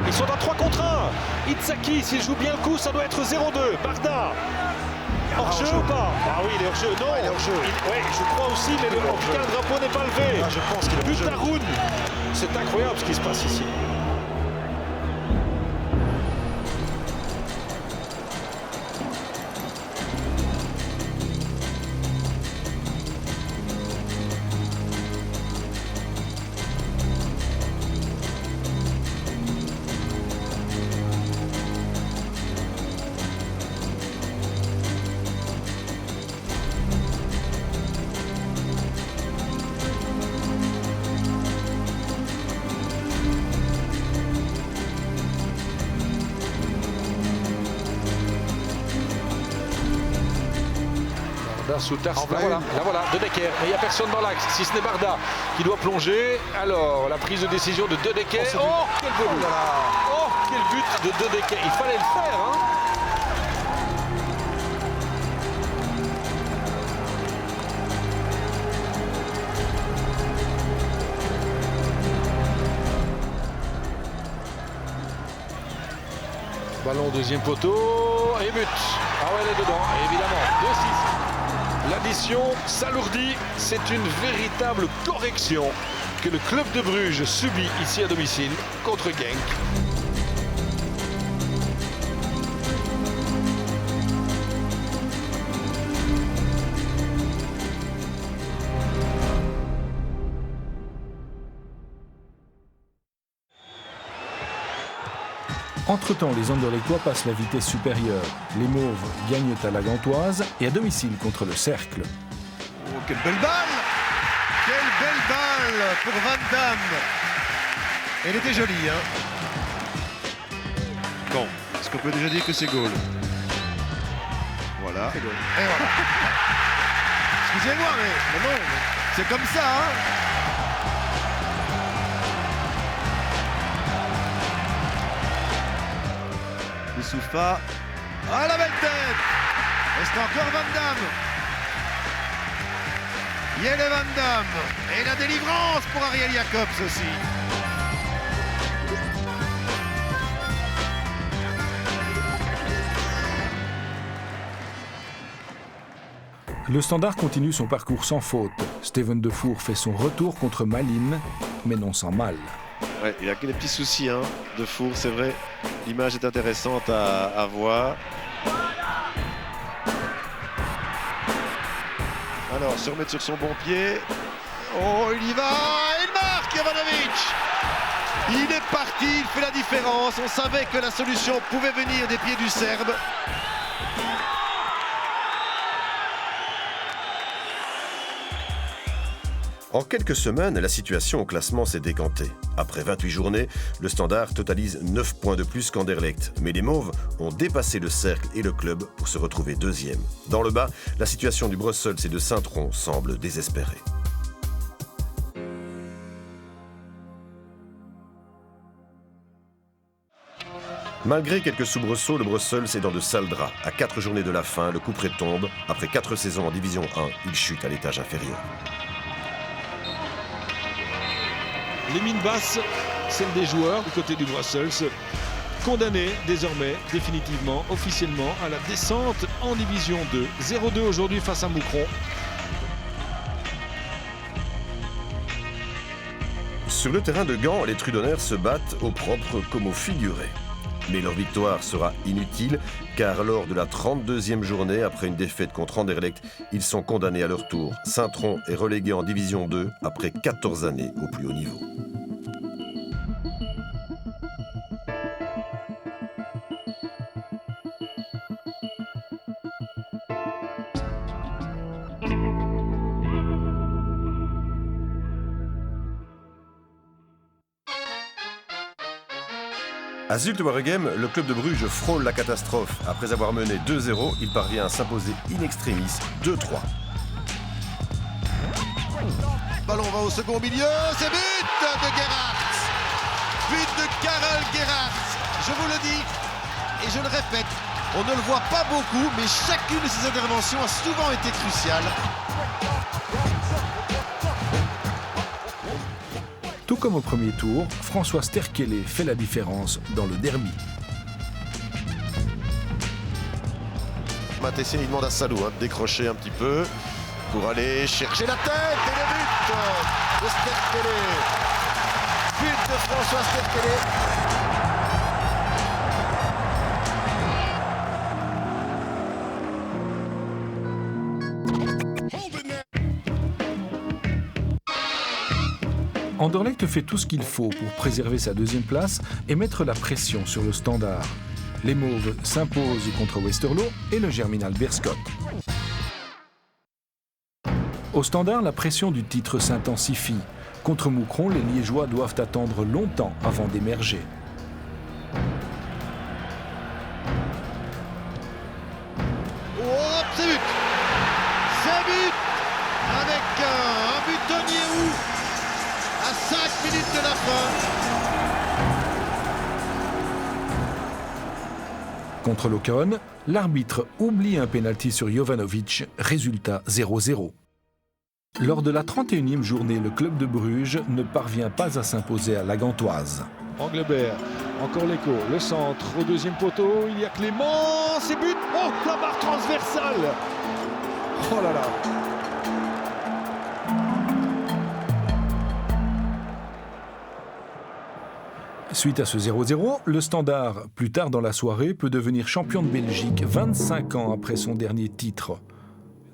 Ils sont à 3 contre 1. Itzhaki, s'il joue bien le coup, ça doit être 0-2. Barda. Hors-jeu ou pas? Ah oui, il est hors-jeu. Non, il est hors-jeu. Oui, je crois aussi, mais en tout cas, le drapeau n'est pas levé. Ah, je pense qu'il est But hors-jeu. d'Haroun. C'est incroyable ce qui se passe ici. Sous Tarse. Là voilà, De Decker. Mais il n'y a personne dans l'axe, si ce n'est Barda qui doit plonger. Alors, la prise de décision de De Decker. Oh, quel beau but. Oh, quel but de De Decker. Il fallait le faire, hein. Ballon au deuxième poteau et but. Ah ouais, elle est dedans, évidemment. 2-6. L'addition s'alourdit, c'est une véritable correction que le club de Bruges subit ici à domicile contre Genk. Entre-temps, les Anderlechtois passent la vitesse supérieure. Les Mauves gagnent à la Gantoise et à domicile contre le Cercle. Oh, quelle belle balle! Quelle belle balle pour Van Damme! Elle était jolie, hein? Bon, est-ce qu'on peut déjà dire que c'est goal? Voilà. Et voilà. Excusez-moi, mais non, c'est comme ça, hein? Soufa. Ah, la belle tête! Et c'est encore Van Damme. Jelle Van Damme. Et la délivrance pour Ariel Jacobs aussi. Le Standard continue son parcours sans faute. Steven Defour fait son retour contre Malines, mais non sans mal. Ouais, il y a que des petits soucis, hein, de Four, c'est vrai. L'image est intéressante à voir. Alors, se remettre sur son bon pied. Oh, il y va! Il marque, Jovanovic! Il est parti, il fait la différence. On savait que la solution pouvait venir des pieds du Serbe. En quelques semaines, la situation au classement s'est décantée. Après 28 journées, le Standard totalise 9 points de plus qu'Anderlecht. Mais les Mauves ont dépassé le cercle et le club pour se retrouver deuxième. Dans le bas, la situation du Brussels et de Saint-Tron semble désespérée. Malgré quelques soubresauts, le Brussels est dans de sales draps. À 4 journées de la fin, le couperet tombe. Après 4 saisons en Division 1, il chute à l'étage inférieur. Les mines basses, celles des joueurs du côté du Brussels, condamnés désormais définitivement, officiellement à la descente en Division 2. 0-2 aujourd'hui face à Moucron. Sur le terrain de Gand, les Trudonnaires se battent au propre comme au figuré. Mais leur victoire sera inutile, car lors de la 32e journée, après une défaite contre Anderlecht, ils sont condamnés à leur tour. Saint-Tron est relégué en Division 2 après 14 années au plus haut niveau. À Zulte-Waregem, le club de Bruges frôle la catastrophe. Après avoir mené 2-0, il parvient à s'imposer in extremis 2-3. Ballon va au second milieu, c'est but de Gerhardt. But de Karel Gerhardt. Je vous le dis et je le répète, on ne le voit pas beaucoup, mais chacune de ses interventions a souvent été cruciale. Tout comme au premier tour, François Sterkele fait la différence dans le derby. Matessé, il demande à Salou de décrocher un petit peu pour aller chercher la tête et le but de Sterkele. But de François Sterkele. Anderlecht fait tout ce qu'il faut pour préserver sa deuxième place et mettre la pression sur le Standard. Les Mauves s'imposent contre Westerlo et le Germinal Beerschot. Au Standard, la pression du titre s'intensifie. Contre Moucron, les Liégeois doivent attendre longtemps avant d'émerger. Oh, c'est but. C'est but avec un butonnier à 5 minutes de la fin. Contre Lokeren, l'arbitre oublie un pénalty sur Jovanovic, résultat 0-0. Lors de la 31e journée, le club de Bruges ne parvient pas à s'imposer à la Gantoise. Anglebert, encore l'écho, le centre au deuxième poteau, il y a Clément, c'est but. Oh, la barre transversale. Oh là là. Suite à ce 0-0, le Standard, plus tard dans la soirée, peut devenir champion de Belgique 25 ans après son dernier titre.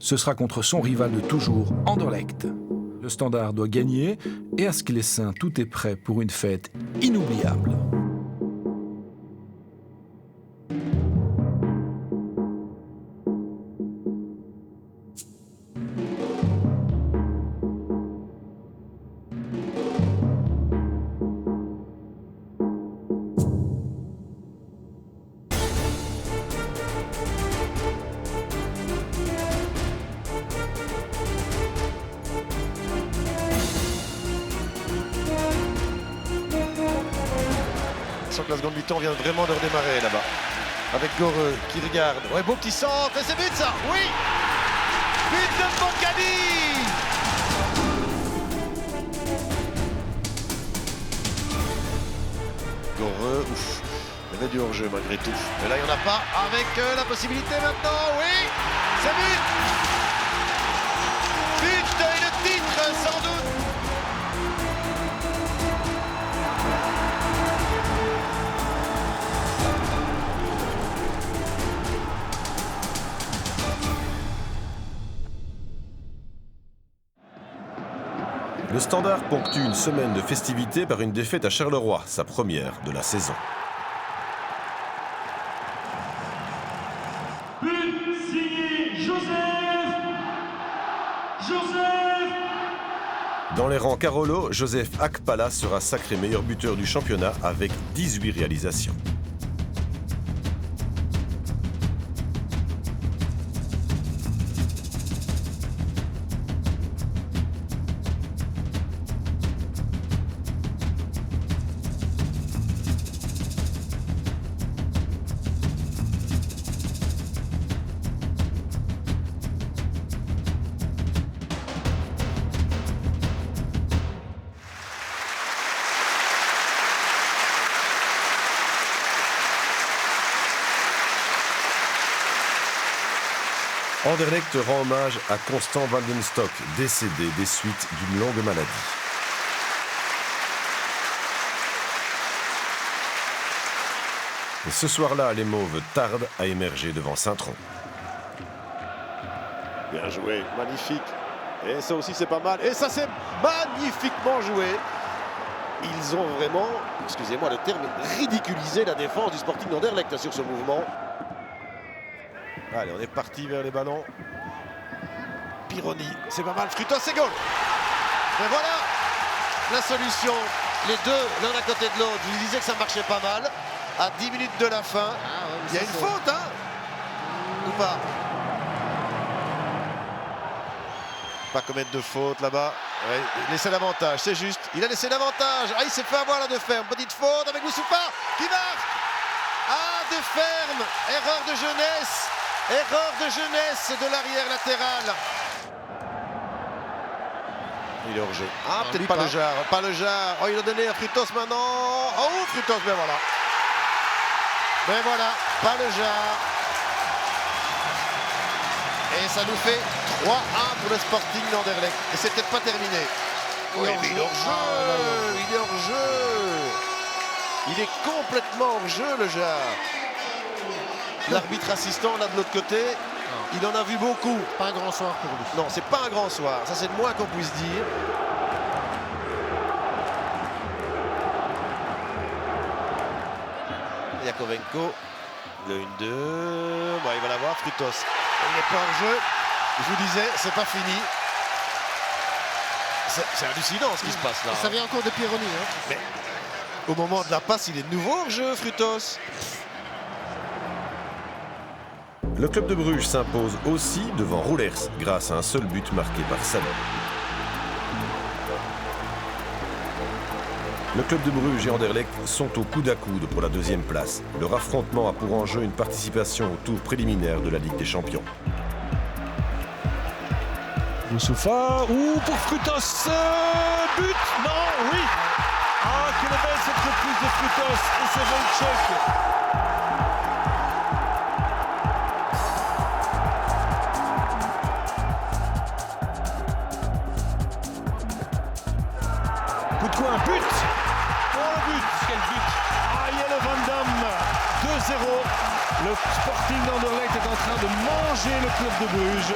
Ce sera contre son rival de toujours, Anderlecht. Le Standard doit gagner et à Sclessin, tout est prêt pour une fête inoubliable. Que la seconde mi-temps vient vraiment de redémarrer là-bas. Avec Goreux qui regarde. Ouais, beau petit centre. Et c'est but ça. Oui. But de Bocani. Goreux, ouf. Il y avait du hors-jeu malgré tout. Mais là, il n'y en a pas. Avec la possibilité maintenant. Oui. C'est but. But et le titre sans doute. Le Standard ponctue une semaine de festivités par une défaite à Charleroi, sa première de la saison. But signé Joseph Dans les rangs Carolo, Joseph Akpala sera sacré meilleur buteur du championnat avec 18 réalisations. Anderlecht rend hommage à Constant Waldenstock, décédé des suites d'une longue maladie. Et ce soir-là, les Mauves tardent à émerger devant Saint-Tron. Bien joué, magnifique. Et ça aussi c'est pas mal. Et ça c'est magnifiquement joué. Ils ont vraiment, excusez-moi le terme, ridiculisé la défense du Sporting d'Anderlecht sur ce mouvement. Allez, on est parti vers les ballons. Pironi, c'est pas mal. Frutos, c'est goal. Et voilà la solution. Les deux, l'un à côté de l'autre. Je vous disais que ça marchait pas mal. À 10 minutes de la fin. Il y a une faute, hein? Ou pas? Pas commettre de faute là-bas. Ouais, laisser l'avantage, c'est juste. Il a laissé l'avantage. Ah, il s'est fait avoir là de ferme. Petite faute avec Moussoufa qui marque. Ah, de ferme. Erreur de jeunesse. Erreur de jeunesse de l'arrière latéral. Il est hors jeu. Ah, peut-être pas le Jar. Pas le Jar. Oh, il a donné à Frutos maintenant. Oh, Frutos, ben voilà. Ben voilà, pas le Jar. Et ça nous fait 3-1 pour le Sporting d'Anderlecht. Et c'est peut-être pas terminé. Oui, mais il est hors jeu. Il est hors jeu. Il est complètement hors jeu, le Jar. L'arbitre assistant là de l'autre côté, il en a vu beaucoup. Pas un grand soir pour lui. Non, c'est pas un grand soir. Ça, c'est le moins qu'on puisse dire. Yakovenko, le 1-2. Bon, il va l'avoir, Frutos. Il n'est pas en jeu. Je vous disais, c'est pas fini. C'est hallucinant ce qui se passe là. Ça vient encore de Pironi. Hein. Mais au moment de la passe, il est de nouveau en jeu, Frutos. Le club de Bruges s'impose aussi devant Roulers grâce à un seul but marqué par Salon. Le club de Bruges et Anderlecht sont au coude à coude pour la deuxième place. Leur affrontement a pour enjeu une participation au tour préliminaire de la Ligue des Champions. Moussoufa, ou pour Frutos, but, non, oui. Ah, quelle belle cette reprise de Frutos, et c'est Wojciech. Coup de coin, but. Oh, but, quel but. Ah, Jelle Van Damme, 2-0. Le Sporting d'Anderlecht est en train de manger le club de Bruges.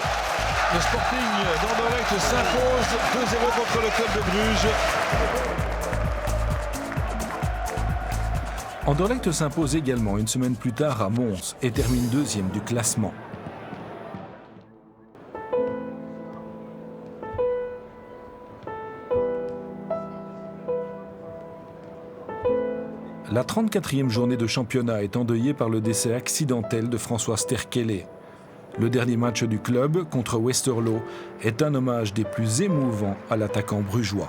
Le Sporting d'Anderlecht s'impose 2-0 contre le club de Bruges. Anderlecht s'impose également une semaine plus tard à Mons et termine deuxième du classement. La 34e journée de championnat est endeuillée par le décès accidentel de François Sterkele. Le dernier match du club contre Westerlo est un hommage des plus émouvants à l'attaquant brugeois.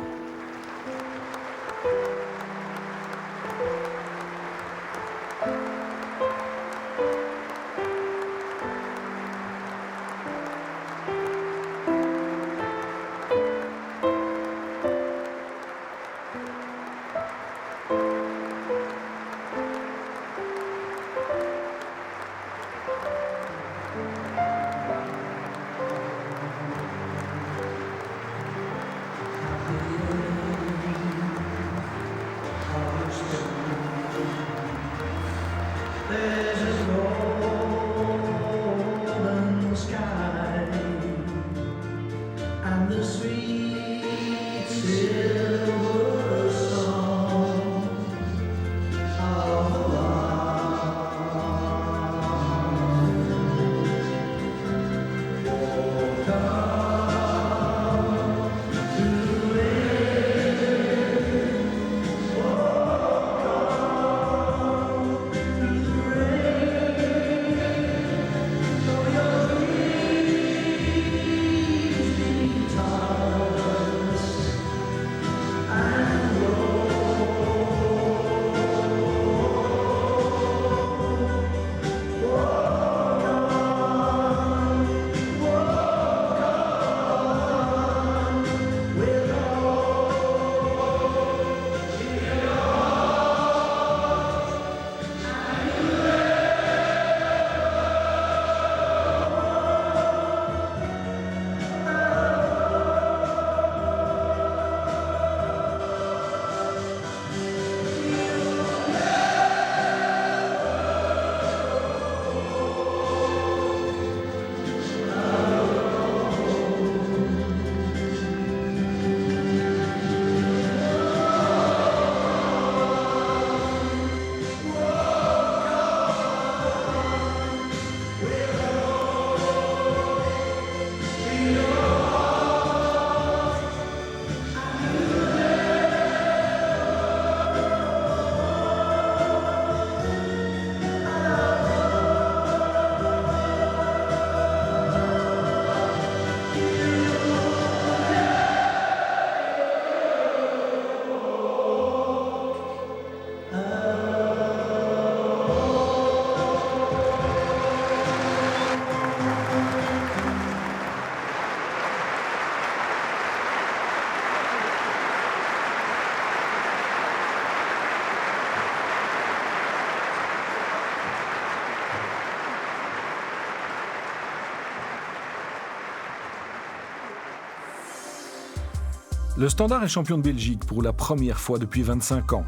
Le Standard est champion de Belgique pour la première fois depuis 25 ans.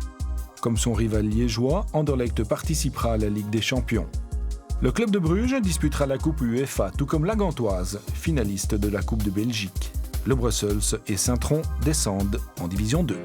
Comme son rival liégeois, Anderlecht participera à la Ligue des Champions. Le club de Bruges disputera la Coupe UEFA, tout comme la Gantoise, finaliste de la Coupe de Belgique. Le Brussels et Saint-Tron descendent en Division 2.